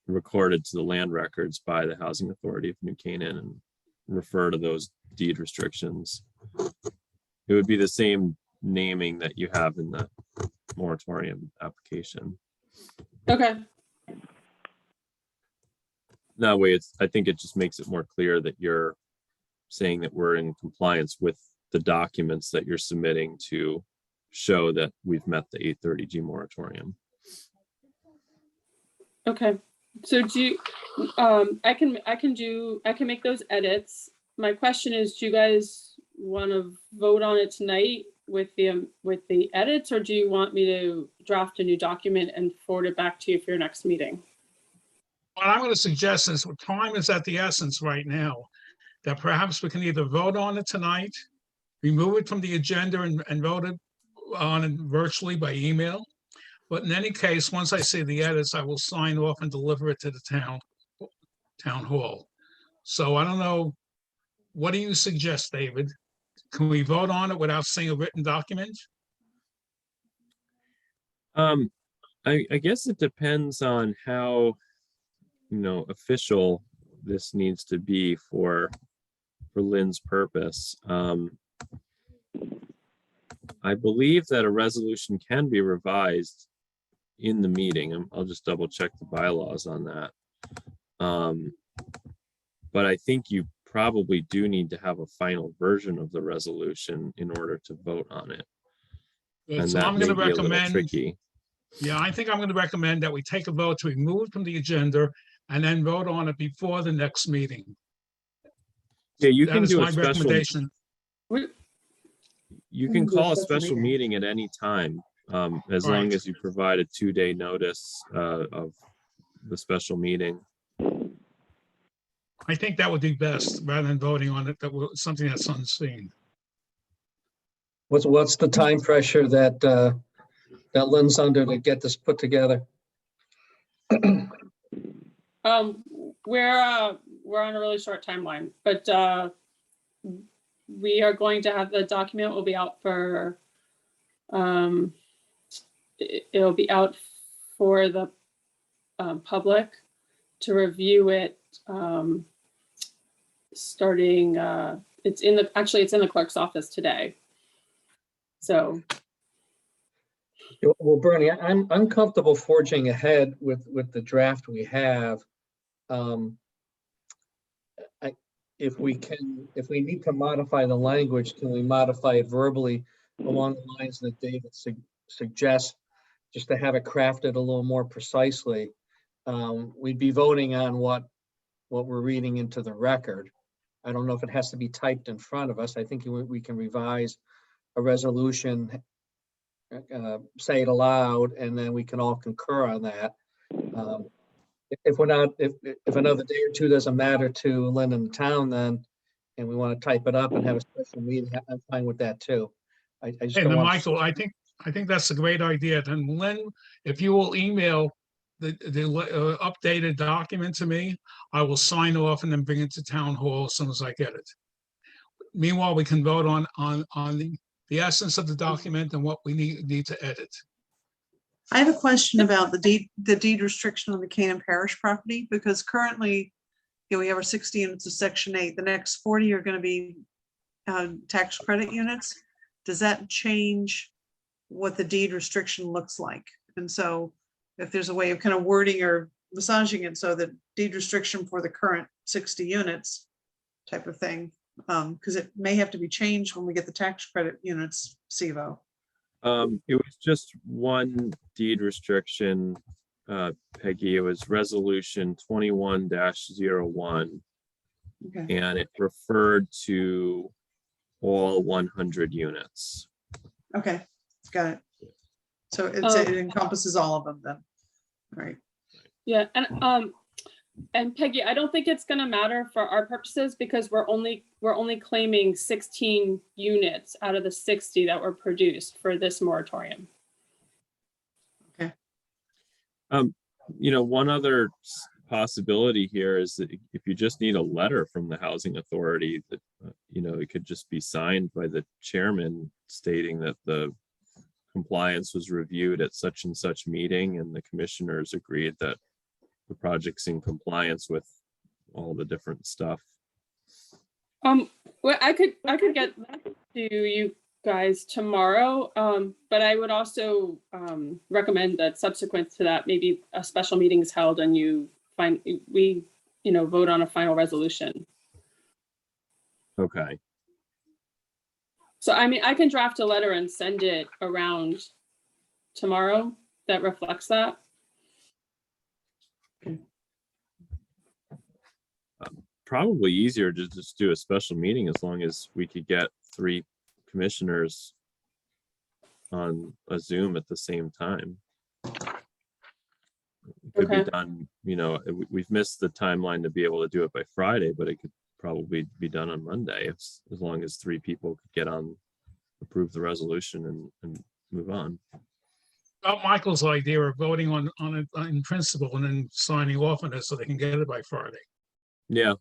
recorded to the land records by the Housing Authority of New Canaan, and refer to those deed restrictions. It would be the same naming that you have in the moratorium application. Okay, That way, I think it just makes it more clear that you're saying that we're in compliance with the documents that you're submitting to show that we've met the 830G moratorium. okay. So I can make those edits. My question is, do you guys want to vote on it tonight with the edits, or do you want me to draft a new document and forward it back to you for your next meeting? What I'm going to suggest is, time is at the essence right now, that perhaps we can either vote on it tonight, remove it from the agenda and vote it on it virtually by email. But in any case, once I see the edits, I will sign off and deliver it to the town hall. So I don't know, what do you suggest, David? Can we vote on it without seeing a written document? I guess it depends on how, official this needs to be for Lynn's purpose. I believe that a resolution can be revised in the meeting. I'll just double check the bylaws on that. But I think you probably do need to have a final version of the resolution in order to vote on it. And So that I'm may going to be a little recommend, tricky. yeah, I think I'm going to recommend that we take a vote to remove it from the agenda and then vote on it before the next meeting. Yeah, you That can is do a my special, recommendation. you can call a special meeting at any time, as long Right. as you provide a 2-day notice of the special meeting. I think that would be best, rather than voting on it, that was something that's unseen. What's the time pressure that Lynn's under to get this put together? We're on a really short timeline, but we are going to have the document will be out for it'll be out for the public to review it starting it's in the clerk's office today. So Well, Bernie, I'm comfortable forging ahead with the draft we have. If we need to modify the language, can we modify it verbally along the lines that David suggests, just to have it crafted a little more precisely? We'd be voting on what we're reading into the record. I don't know if it has to be typed in front of us. I think we can revise a resolution, say it aloud, and then we can all concur on that. If another day or two doesn't matter to Lynn and the town, then, and we want to type it up and have a special meeting, I'm fine with that too. I just And don't then, want. Michael, I think that's a great idea. Then Lynn, if you will email the updated document to me, I will sign off and then bring it to town hall as soon as I get it. Meanwhile, we can vote on the essence of the document and what we need to edit. I have a question about the deed restriction on the Canaan Parish property, because currently, we have our 60 units of Section 8. The next 40 are going to be tax credit units. Does that change what the deed restriction looks like? And so if there's a way of kind of wording or massaging it so that deed restriction for the current 60 units type of thing, because it may have to be changed when we get the tax credit units, SIVO. It was just one deed restriction, Peggy. It was resolution 21-01. Okay. And it referred to all 100 units. Okay, got it. So it encompasses all of them then, right? yeah, and Peggy, I don't think it's going to matter for our purposes, because we're only claiming 16 units out of the 60 that were produced for this moratorium. Okay. One other possibility here is that if you just need a letter from the housing authority, that it could just be signed by the chairman stating that the compliance was reviewed at such and such meeting and the commissioners agreed that the project's in compliance with all the different stuff. Well, I could get that to you guys tomorrow, but I would also recommend that subsequent to that, maybe a special meeting is held and we vote on a final resolution. Okay. So, I mean, I can draft a letter and send it around tomorrow that reflects that. Probably easier to just do a special meeting as long as we could get 3 commissioners on a Zoom at the same time. It could be done, we've missed the timeline to be able to do it by Friday, but it could probably be done on Monday as long as 3 people could get on, approve the resolution and move on. About Michael's idea of voting on it in principle and then signing off on it so they can get it by Friday. Yeah.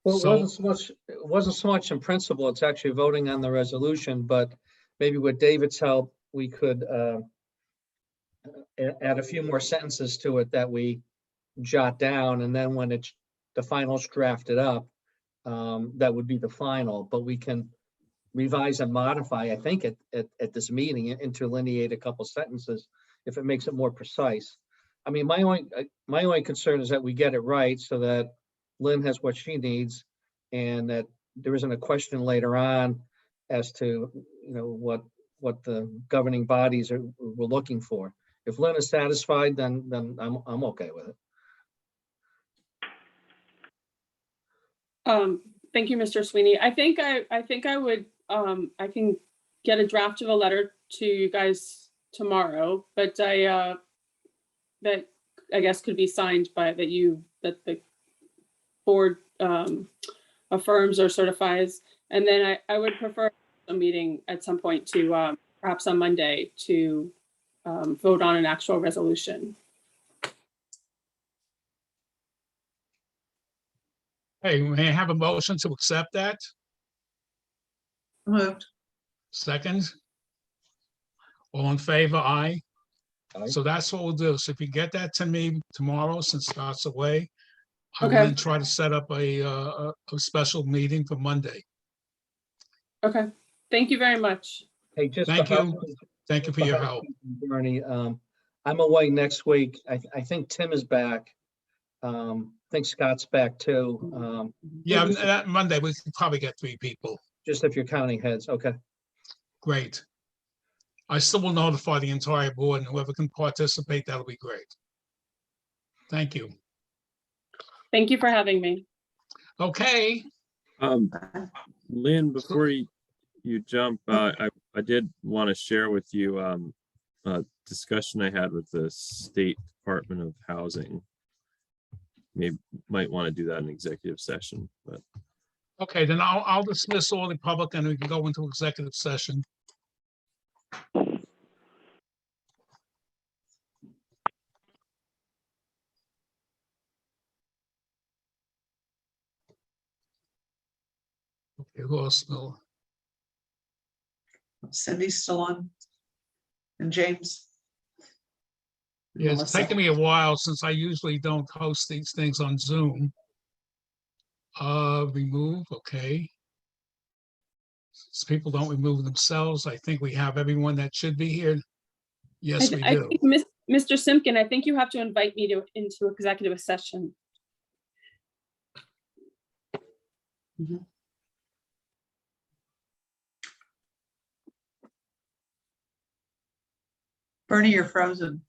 Well, So- it wasn't so much in principle, it's actually voting on the resolution, but maybe with David's help, we could add a few more sentences to it that we jot down, and then when the final's drafted up, that would be the final, but we can revise and modify, I think, at this meeting, interlineate a couple sentences if it makes it more precise. I mean, my only concern is that we get it right so that Lynn has what she needs and that there isn't a question later on as to, what the governing bodies were looking for. If Lynn is satisfied, then I'm okay with it. Thank you, Mr. Sweeney. I think I would, I can get a draft of a letter to you guys tomorrow, but that I guess could be signed by that the board affirms or certifies. And then I would prefer a meeting at some point to perhaps on Monday to vote on an actual resolution. Hey, may I have a motion to accept that? Moved. Second? All in favor, aye. Aye. So that's what we'll do. So if you get that to me tomorrow, since Scott's away, I will Okay. then try to set up a special meeting for Monday. Okay, thank you very much. Hey, just Thank for you. housekeeping- Thank you for your help. Bernie, I'm away next week. I think Tim is back. I think Scott's back too. Yeah, just- that Monday, we can probably get 3 people. Just if you're counting heads, okay. Great. I still will notify the entire board, and whoever can participate, that'll be great. Thank you. Thank you for having me. Okay. Lynn, before you jump, I did want to share with you a discussion I had with the State Department of Housing. Maybe might want to do that in executive session, but Okay, then I'll dismiss all the public and we can go into executive session. Okay, who else? No. Cindy's still on. And James. Yeah, it's Melissa. taken me a while since I usually don't host these things on Zoom. Remove, okay. Since people don't remove themselves, I think we have everyone that should be here. Yes, we I do. think, Mr. Simpkin, I think you have to invite me into executive session. Bernie, you're frozen.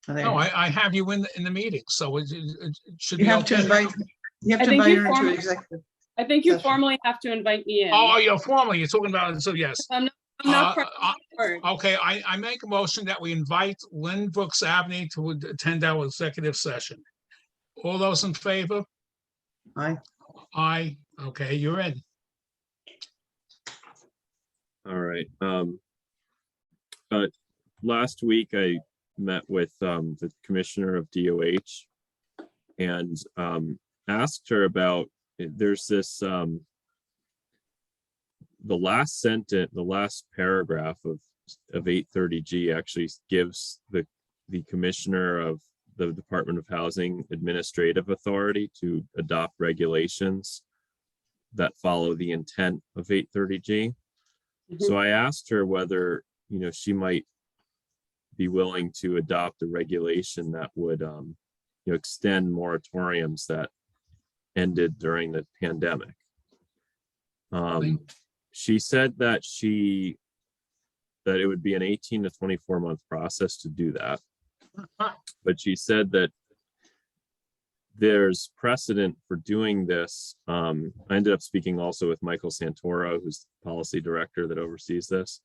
Oh, there No, you are. I have you in the meeting, so it should You be have to okay. invite, you have I to think invite you her into formally- executive. I think you Session. formally have to invite me in. Oh, you're formally, you're talking about, so yes. I'm not part of the board. Okay, I make a motion that we invite Lynn Brooks Abney to attend our executive session. All those in favor? Aye. Aye. Okay, you're in. all right. Last week I met with the commissioner of DOH and asked her about, there's this, the last sentence, the last paragraph of 830G actually gives the commissioner of the Department of Housing administrative authority to adopt regulations that follow the intent of 830G. So I asked her whether, she might be willing to adopt a regulation that would, extend moratoriums that ended during the pandemic. She said that it would be an 18 to 24 month process to do that. But she said that there's precedent for doing this. I ended up speaking also with Michael Santoro, who's the policy director that oversees this.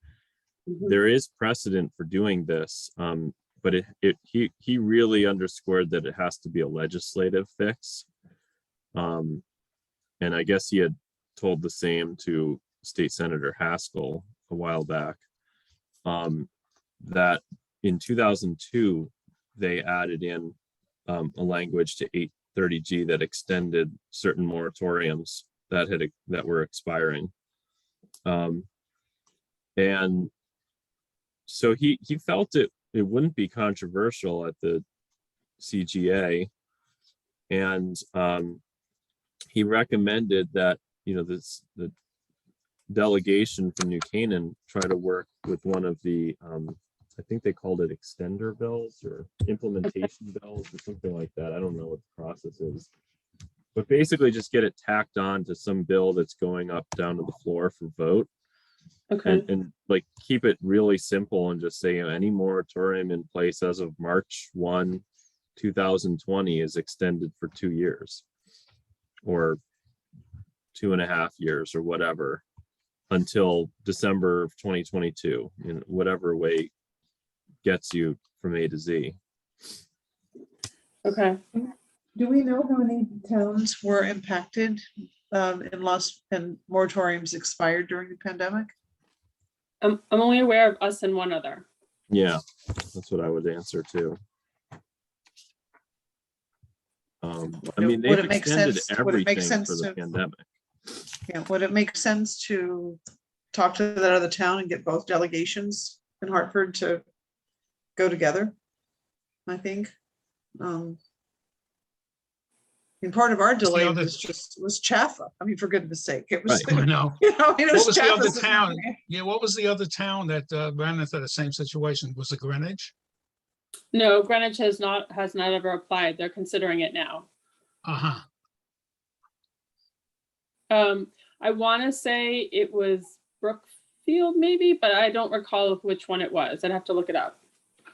There is precedent for doing this, but he really underscored that it has to be a legislative fix. And I guess he had told the same to State Senator Haskell a while back, that in 2002, they added in a language to 830G that extended certain moratoriums that were expiring. And so he felt it wouldn't be controversial at the CGA. And he recommended that, the delegation from New Canaan try to work with one of the, I think they called it extender bills or implementation bills or something like that. I don't know what the process is, but basically just get it tacked on to some bill that's going up down to the floor for vote. Okay. And like keep it really simple and just say, any moratorium in place as of March 1, 2020 is extended for 2 years or 2.5 years or whatever until December of 2022, in whatever way gets you from A to Z. Okay. Do we know how many towns were impacted and moratoriums expired during the pandemic? I'm only aware of us and one other. Yeah, that's what I would answer too. I mean, they've extended everything for the pandemic. Yeah, would it make sense to talk to that other town and get both delegations in Hartford to go together? I think. And part of our delay was Chaffa. I mean, for goodness sake, it was. Right. I know. What was the other town? Yeah, what was the other town that ran into the same situation? Was it Greenwich? No, Greenwich has not ever applied. They're considering it now. I want to say it was Brookfield maybe, but I don't recall which one it was. I'd have to look it up.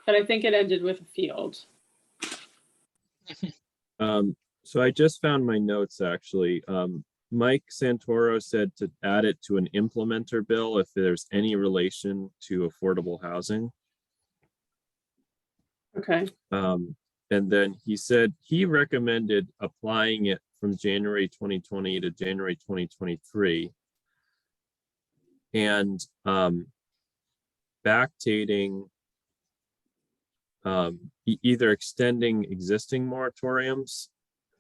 But I think it ended with a field. So I just found my notes actually. Mike Santoro said to add it to an implementer bill if there's any relation to affordable housing. Okay. And then he said he recommended applying it from January 2020 to January 2023 and backdating, either extending existing moratoriums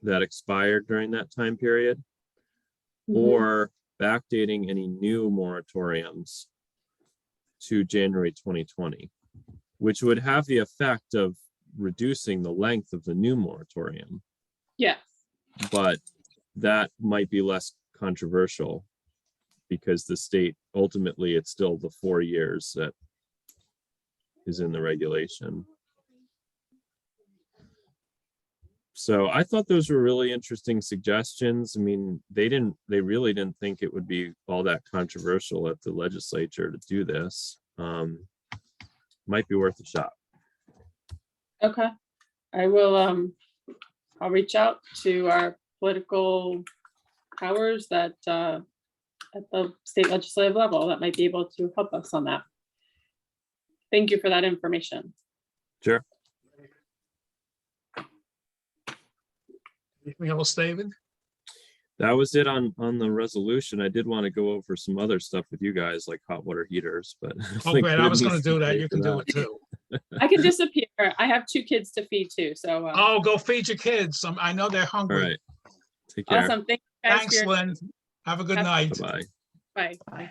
that expired during that time period or backdating any new moratoriums to January 2020, which would have the effect of reducing the length of the new moratorium. Yeah. But that might be less controversial because the state, ultimately, it's still the 4 years that is in the regulation. So I thought those were really interesting suggestions. I mean, they really didn't think it would be all that controversial at the legislature to do this. Might be worth a shot. Okay. I will, I'll reach out to our political powers that at the state legislative level that might be able to help us on that. Thank you for that information. Sure. Anything else, David? That was it on the resolution. I did want to go over some other stuff with you guys, like hot water heaters, but Oh, great. I was going to do that. You can do it too. I can disappear. I have 2 kids to feed too, so. Oh, go feed your kids. I know they're All hungry. right. Take care. Awesome. Thank you guys. Thanks, Lynn. Have a good Have- night. Bye-bye. Bye. Bye.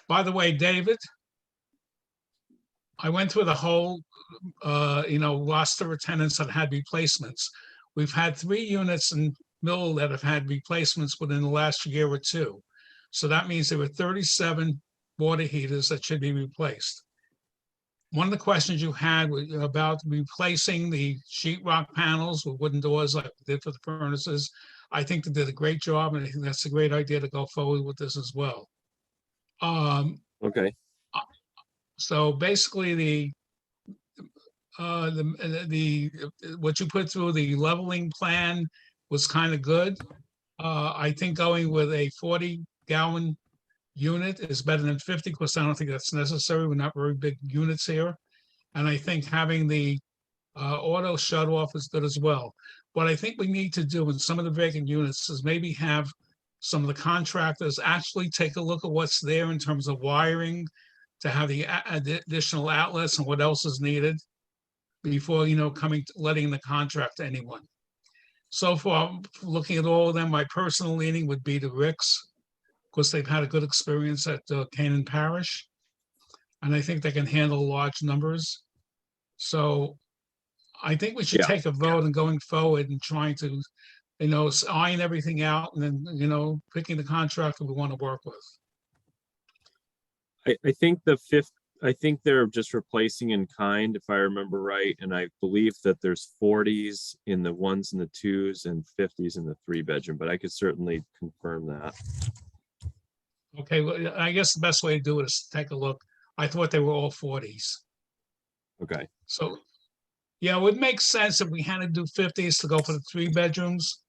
By the way, David, I went through the whole, roster of tenants that had replacements. We've had 3 units in Mill that have had replacements within the last year or 2. So that means there were 37 water heaters that should be replaced. One of the questions you had was about replacing the sheetrock panels with wooden doors like we did for the furnaces. I think they did a great job, and I think that's a great idea to go forward with this as well. Okay. So basically, what you put through the leveling plan was kind of good. I think going with a 40-gallon unit is better than 50, because I don't think that's necessary. We're not very big units here. And I think having the auto shut off is good as well. What I think we need to do in some of the vacant units is maybe have some of the contractors actually take a look at what's there in terms of wiring, to have the additional outlets and what else is needed before, letting the contract to anyone. So far, looking at all of them, my personal leaning would be to Rick's, because they've had a good experience at Canaan Parish. And I think they can handle large numbers. So I think we should take a vote and going forward and trying to, iron everything out, and then, picking the contractor we want to work with. I think they're just replacing in kind, if I remember right. And I believe that there's 40s in the 1s and the 2s and 50s in the 3-bedroom, but I could certainly confirm that. Okay, well, I guess the best way to do it is to take a look. I thought they were all 40s. Okay. So, yeah, it would make sense if we had to do 50s to go for the 3 bedrooms.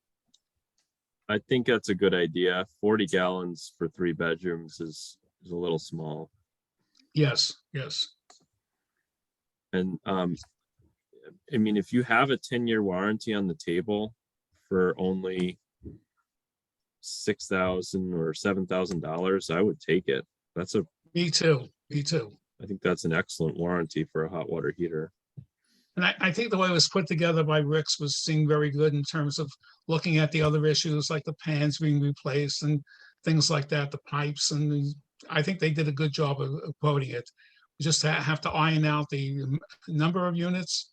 I think that's a good idea. 40 gallons for 3 bedrooms is a little small. Yes, yes. And I mean, if you have a 10-year warranty on the table for only $6,000 or $7,000, I would take it. Me too. I think that's an excellent warranty for a hot water heater. And I think the way it was put together by Rick's seemed very good in terms of looking at the other issues like the pans being replaced and things like that, the pipes, and I think they did a good job of quoting it. We just have to iron out the number of units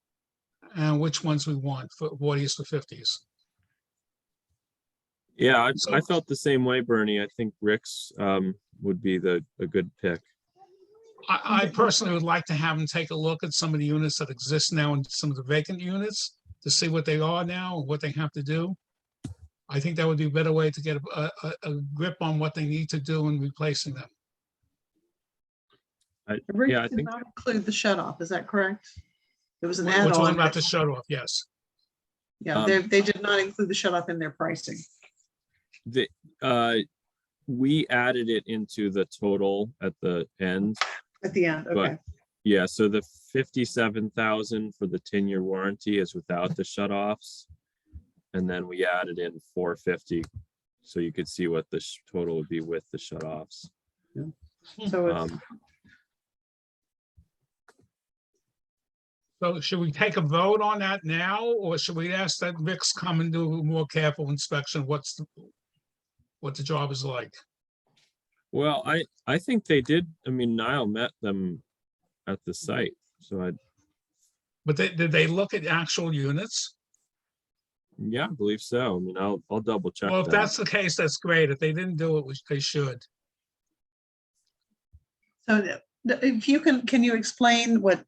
and which ones we want for 40s to 50s. Yeah, I felt the same way, Bernie. I think Rick's would be a good pick. I personally would like to have them take a look at some of the units that exist now and some of the vacant units to see what they are now and what they have to do. I think that would be a better way to get a grip on what they need to do in replacing them. Rick Yeah, I did think not include the shut off, is that correct? It was an We're talking add-on. about the shut off, yes. Yeah, they did not include the shut off in their pricing. we added it into the total at the end. At the end, But okay. yeah, so the 57,000 for the 10-year warranty is without the shutoffs. And then we added in 450, so you could see what the total would be with the shutoffs. So it's, So should we take a vote on that now, or should we ask that Rick's come and do a more careful inspection? What the job is like? Well, I think they did. I mean, Niall met them at the site, so But did they look at actual units? yeah, I believe so. I mean, I'll double check. Well, if that. that's the case, that's great. If they didn't do it, they should. so if you can you explain what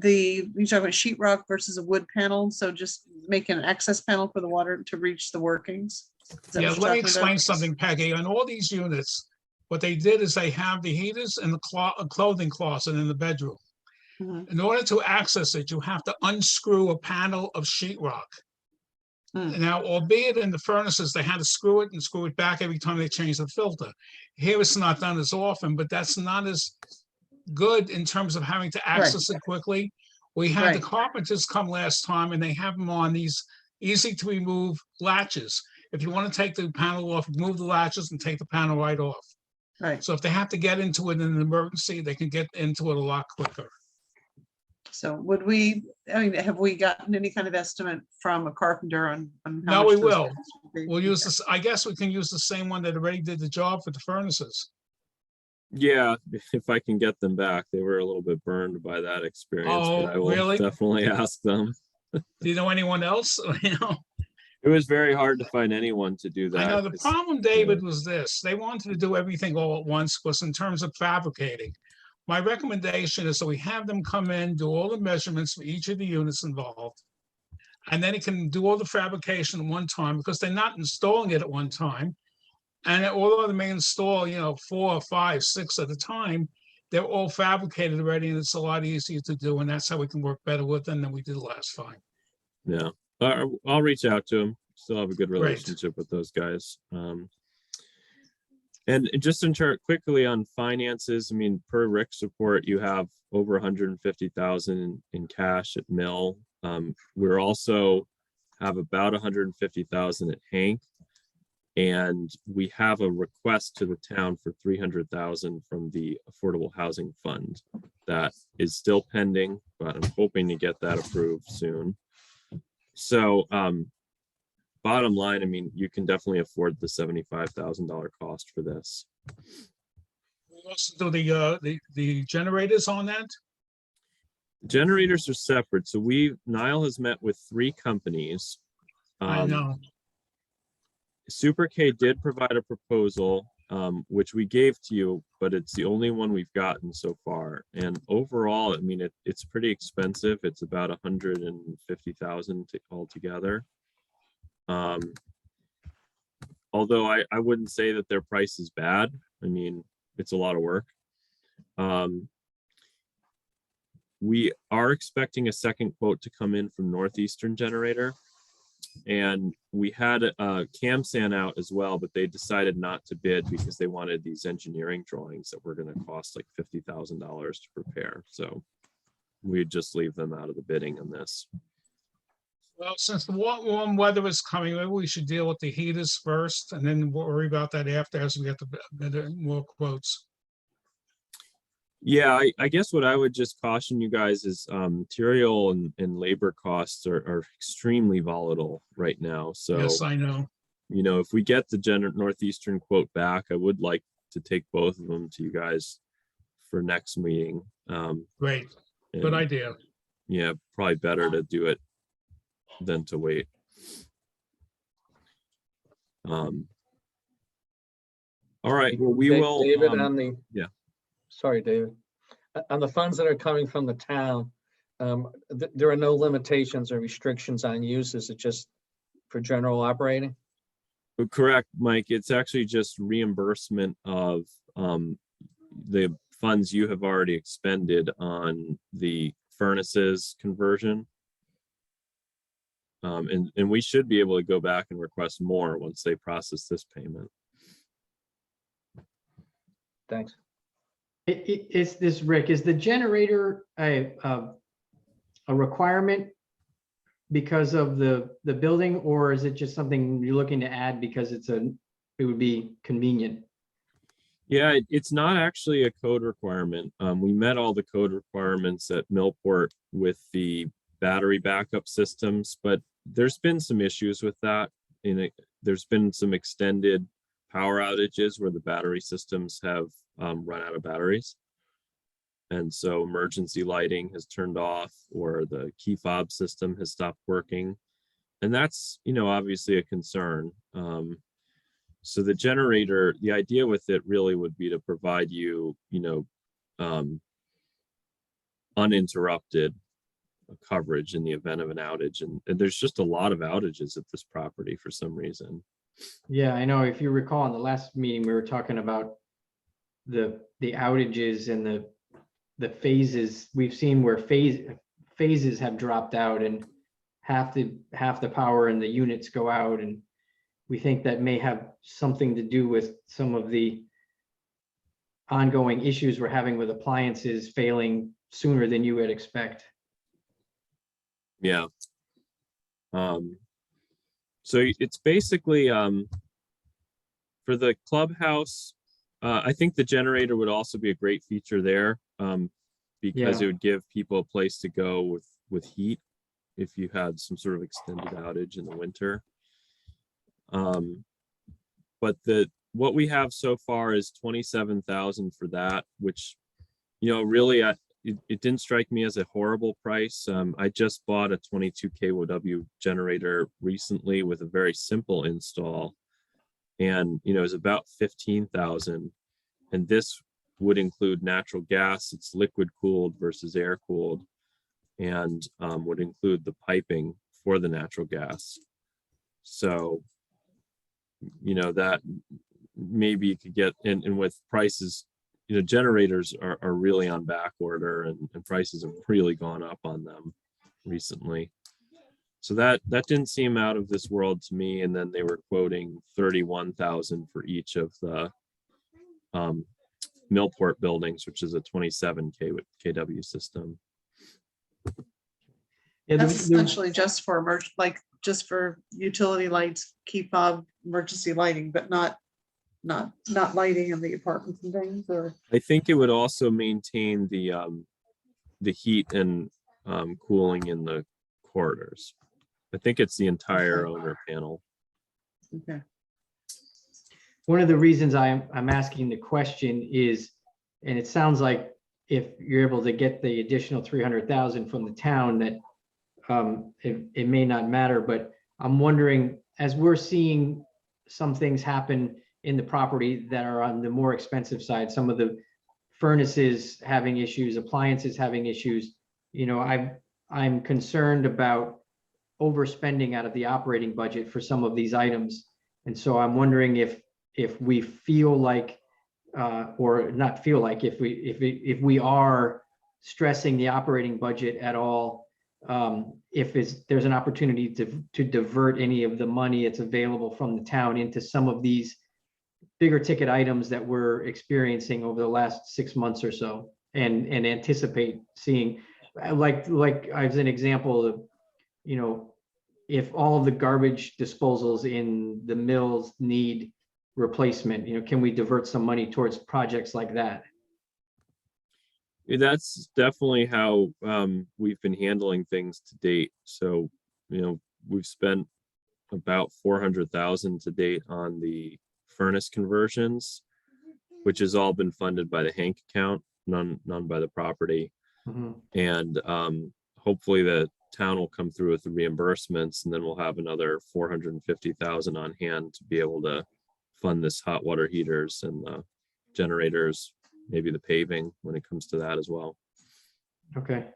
you talk about sheetrock versus a wood panel? So just making an access panel for the water to reach the workings? Is that Yeah, what you're let me talking explain about? something, Peggy. On all these units, what they did is they have the heaters and the clothing closet in the bedroom. Mhm. In order to access it, you have to unscrew a panel of sheetrock. Now, albeit in the furnaces, they had to screw it and screw it back every time they change the filter. Here it's not done as often, but that's not as good in terms of having to access it quickly. We had the carpenters come last time and they have them on these easy to remove latches. If you want to take the panel off, remove the latches and take the panel right off. Right. So if they have to get into it in an emergency, they can get into it a lot quicker. So would we, I mean, have we gotten any kind of estimate from a carpenter on how No, much we those will. costs would be? We'll use this, I guess we can use the same one that already did the job for the furnaces. Yeah, if I can get them back. They were a little bit burned by that experience, but I Oh, will really? definitely ask them. Do you know anyone else? You know, It was very hard to find anyone to do I that. know the 'cause, problem, David, was this. They wanted to do everything all at once, was in terms of fabricating. My recommendation is that we have them come in, do all the measurements for each of the units involved. And then it can do all the fabrication at one time because they're not installing it at one time. And although they may install, 4, 5, 6 at a time, they're all fabricated already and it's a lot easier to do. And that's how we can work better with them than we did last time. Yeah, I'll reach out to them. Still have a good Great. relationship with those guys. And just in turn, quickly on finances, I mean, per Rick's report, you have over 150,000 in cash at Mill. We're also have about 150,000 at Hank. And we have a request to the town for 300,000 from the Affordable Housing Fund that is still pending, but I'm hoping to get that approved soon. So bottom line, I mean, you can definitely afford the $75,000 cost for this. We also do the generators on that. Generators are separate. So Niall has met with 3 companies. I know. Super K did provide a proposal, which we gave to you, but it's the only one we've gotten so far. And overall, I mean, it's pretty expensive. It's about 150,000 altogether. Although I wouldn't say that their price is bad. I mean, it's a lot of work. We are expecting a second quote to come in from Northeastern Generator. And we had CamSan out as well, but they decided not to bid because they wanted these engineering drawings that were going to cost like $50,000 to prepare. So we'd just leave them out of the bidding on this. Well, since the warm weather is coming, maybe we should deal with the heaters first and then worry about that after as we get the more quotes. Yeah, I guess what I would just caution you guys is material and labor costs are extremely volatile right now. So, Yes, I know. If we get the Northeastern quote back, I would like to take both of them to you guys for next meeting. Great. Good idea. Yeah, probably better to do it than to wait. All right, well, we will. David, yeah. Sorry, David. On the funds that are coming from the town, there are no limitations or restrictions on use. Is it just for general operating? Correct, Mike. It's actually just reimbursement of the funds you have already expended on the furnaces conversion. And we should be able to go back and request more once they process this payment. Thanks. Is this, Rick, is the generator a requirement because of the building, or is it just something you're looking to add because it would be convenient? Yeah, it's not actually a code requirement. We met all the code requirements at Millport with the battery backup systems, but there's been some issues with that. There's been some extended power outages where the battery systems have run out of batteries. And so emergency lighting has turned off or the key fob system has stopped working. And that's, obviously a concern. So the generator, the idea with it really would be to provide you, uninterrupted coverage in the event of an outage. And there's just a lot of outages at this property for some reason. Yeah, I know. If you recall, in the last meeting, we were talking about the outages and the phases. We've seen where phases have dropped out and half the power in the units go out, and we think that may have something to do with some of the ongoing issues we're having with appliances failing sooner than you would expect. Yeah. So it's basically for the clubhouse, I think the generator would also be a great feature there, because Yeah. it would give people a place to go with heat if you had some sort of extended outage in the winter. But what we have so far is 27,000 for that, which, really, it didn't strike me as a horrible price. I just bought a 22 kW generator recently with a very simple install, and it was about 15,000. And this would include natural gas. It's liquid cooled versus air cooled, and would include the piping for the natural gas. So, that maybe you could get, and with prices, generators are really on back order, and prices have really gone up on them recently. So that didn't seem out of this world to me. And then they were quoting 31,000 for each of the Millport buildings, which is a 27 kW system. Yeah, That's essentially just for just for utility lights, key fob, emergency lighting, but not lighting in the apartments and things, or. I think it would also maintain the heat and cooling in the corridors. I think it's the entire owner panel. Okay. One of the reasons I'm asking the question is, and it sounds like if you're able to get the additional 300,000 from the town, that it may not matter, but I'm wondering, as we're seeing some things happen in the property that are on the more expensive side, some of the furnaces having issues, appliances having issues, I'm concerned about overspending out of the operating budget for some of these items. And so I'm wondering if we feel like, or not feel like, if we are stressing the operating budget at all, if there's an opportunity to divert any of the money that's available from the town into some of these bigger ticket items that we're experiencing over the last 6 months or so, and anticipate seeing, like as an example of, if all of the garbage disposals in the mills need replacement, can we divert some money towards projects like that? That's definitely how we've been handling things to date. So, we've spent about 400,000 to date on the furnace conversions, which has all been funded by the Hank account, none by the property. Mhm. And hopefully the town will come through with the reimbursements, and then we'll have another 450,000 on hand to be able to fund this hot water heaters and the generators, maybe the paving when it comes to that as well. Okay.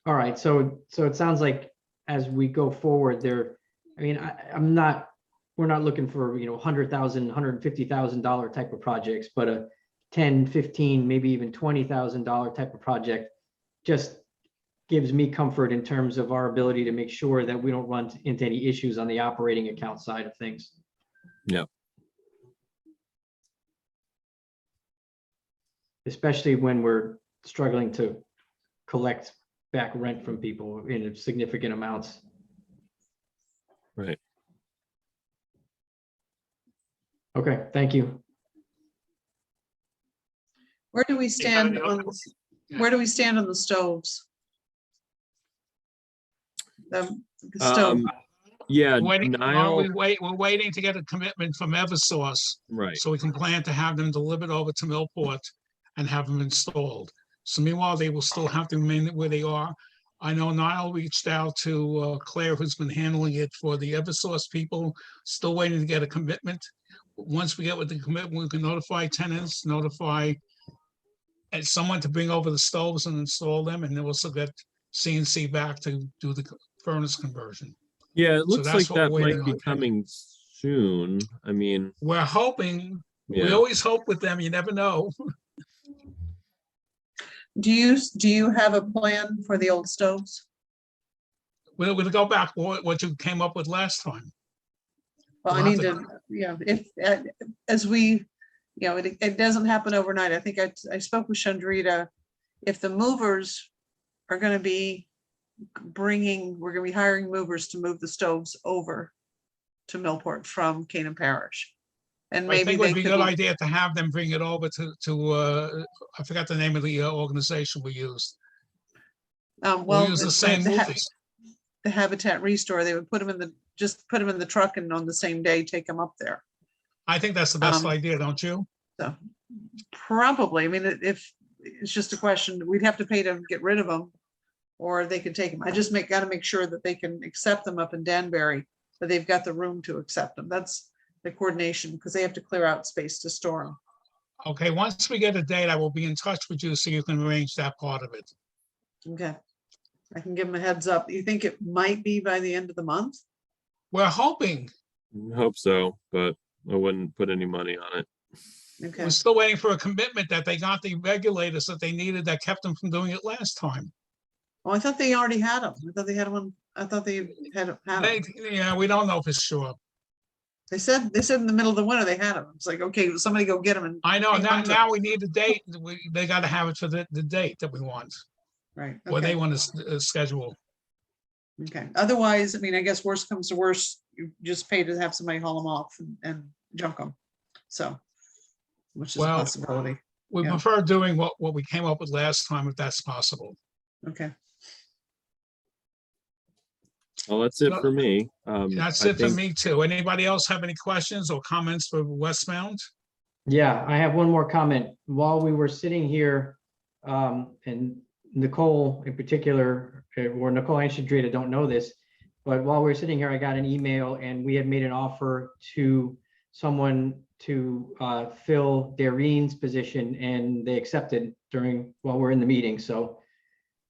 All right. So it sounds like as we go forward there, we're not looking for, $100,000, $150,000 type of projects, but a 10, 15, maybe even $20,000 type of project just gives me comfort in terms of our ability to make sure that we don't run into any issues on the operating account side of things. Yeah. Especially when we're struggling to collect back rent from people in significant amounts. Right. Okay, thank you. Where do we stand on the stoves? The stove. Yeah, We're Niall, waiting to get a commitment from Eversource, right. so we can plan to have them delivered over to Millport and have them installed. So meanwhile, they will still have to remain where they are. I know Niall reached out to Claire, who's been handling it for the Eversource people, still waiting to get a commitment. Once we get with the commitment, we can notify tenants, notify someone to bring over the stoves and install them, and then also get CNC back to do the furnace conversion. Yeah, it So looks that's like what that we're might waiting be on. coming soon. I mean, We're hoping, we yeah. always hope with them, you never know. Do you have a plan for the old stoves? We're gonna go back what you came up with last time. Well, I We'll need have to, if, as we, it doesn't happen overnight. I think I spoke with Chandrita. If the movers are going to be we're going to be hiring movers to move the stoves over to Millport from Canaan Parish. And I maybe think it they would be a could good look- idea to have them bring it over to, I forgot the name of the organization we used. well, We'll use the same movies. the Habitat Restore, they would put them in the, just put them in the truck and on the same day, take them up there. I think that's the best Um, idea, don't you? So probably, I mean, if, it's just a question, we'd have to pay to get rid of them. Or they could take them. I just gotta make sure that they can accept them up in Danbury, that they've got the room to accept them. That's the coordination, because they have to clear out space to store them. Okay, once we get a date, I will be in touch with you so you can arrange that part of it. Okay. I can give them a heads up. You think it might be by the end of the month? We're hoping. Hope so, but I wouldn't put any money on it. Okay. We're still waiting for a commitment that they got the regulators that they needed that kept them from doing it last time. Oh, I thought they already had them. I thought they had one. I thought they had They, them. yeah, we don't know for sure. They said in the middle of the winter they had them. It's like, okay, somebody go get them. And I know, hang on to 'em. now we need a date. They gotta have it for the date that we want, Right. or they Okay. want to schedule. Okay. Otherwise, I mean, I guess worst comes to worst, you just pay to have somebody haul them off and junk them. So, which is a Well, possibility. We Yeah. prefer doing what we came up with last time, if that's possible. Okay. Well, that's it for me. That's I it for think- me too. Anybody else have any questions or comments for Westmount? Yeah, I have one more comment. While we were sitting here, and Nicole in particular, or Nicole and Shadrita don't know this, but while we were sitting here, I got an email and we had made an offer to someone to fill Darrene's position, and they accepted while we're in the meeting. So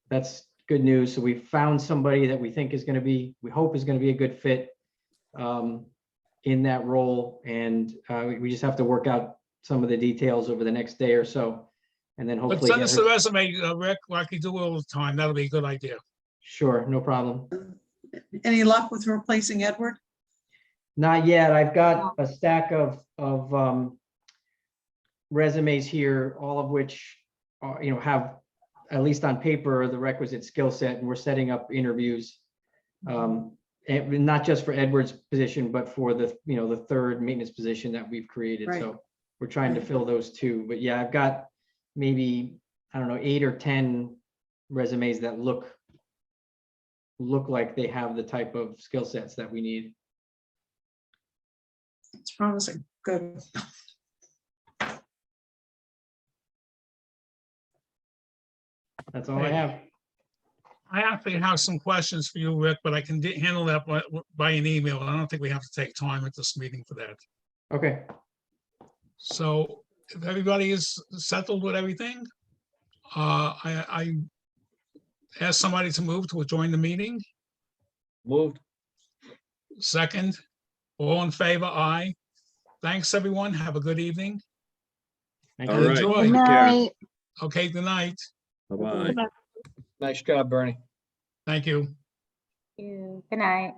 that's good news. So we found somebody that we think is going to be, we hope is going to be a good fit in that role. And we just have to work out some of the details over the next day or so. And then But hopefully send get us her- the resume, Rick, like you do all the time. That'll be a good idea. Sure, no problem. Any luck with replacing Edward? Not yet. I've got a stack of resumes here, all of which are, have, at least on paper, the requisite skill set, and we're setting up interviews. And not just for Edward's position, but for the third maintenance position that we've created. Right. So we're trying to fill those too. But yeah, I've got maybe, I don't know, 8 or 10 resumes that look like they have the type of skill sets that we need. It's promising. Good. That's all I have. I actually have some questions for you, Rick, but I can handle that by an email. I don't think we have to take time at this meeting for that. Okay. So if everybody is settled with everything, I ask somebody to move to join the meeting. Moved. Second, all in favor, aye. Thanks, everyone. Have a good evening. Thank All you. right. Enjoy. Take care. Okay, good night. Bye-bye. Nice job, Bernie. Thank you. Good night.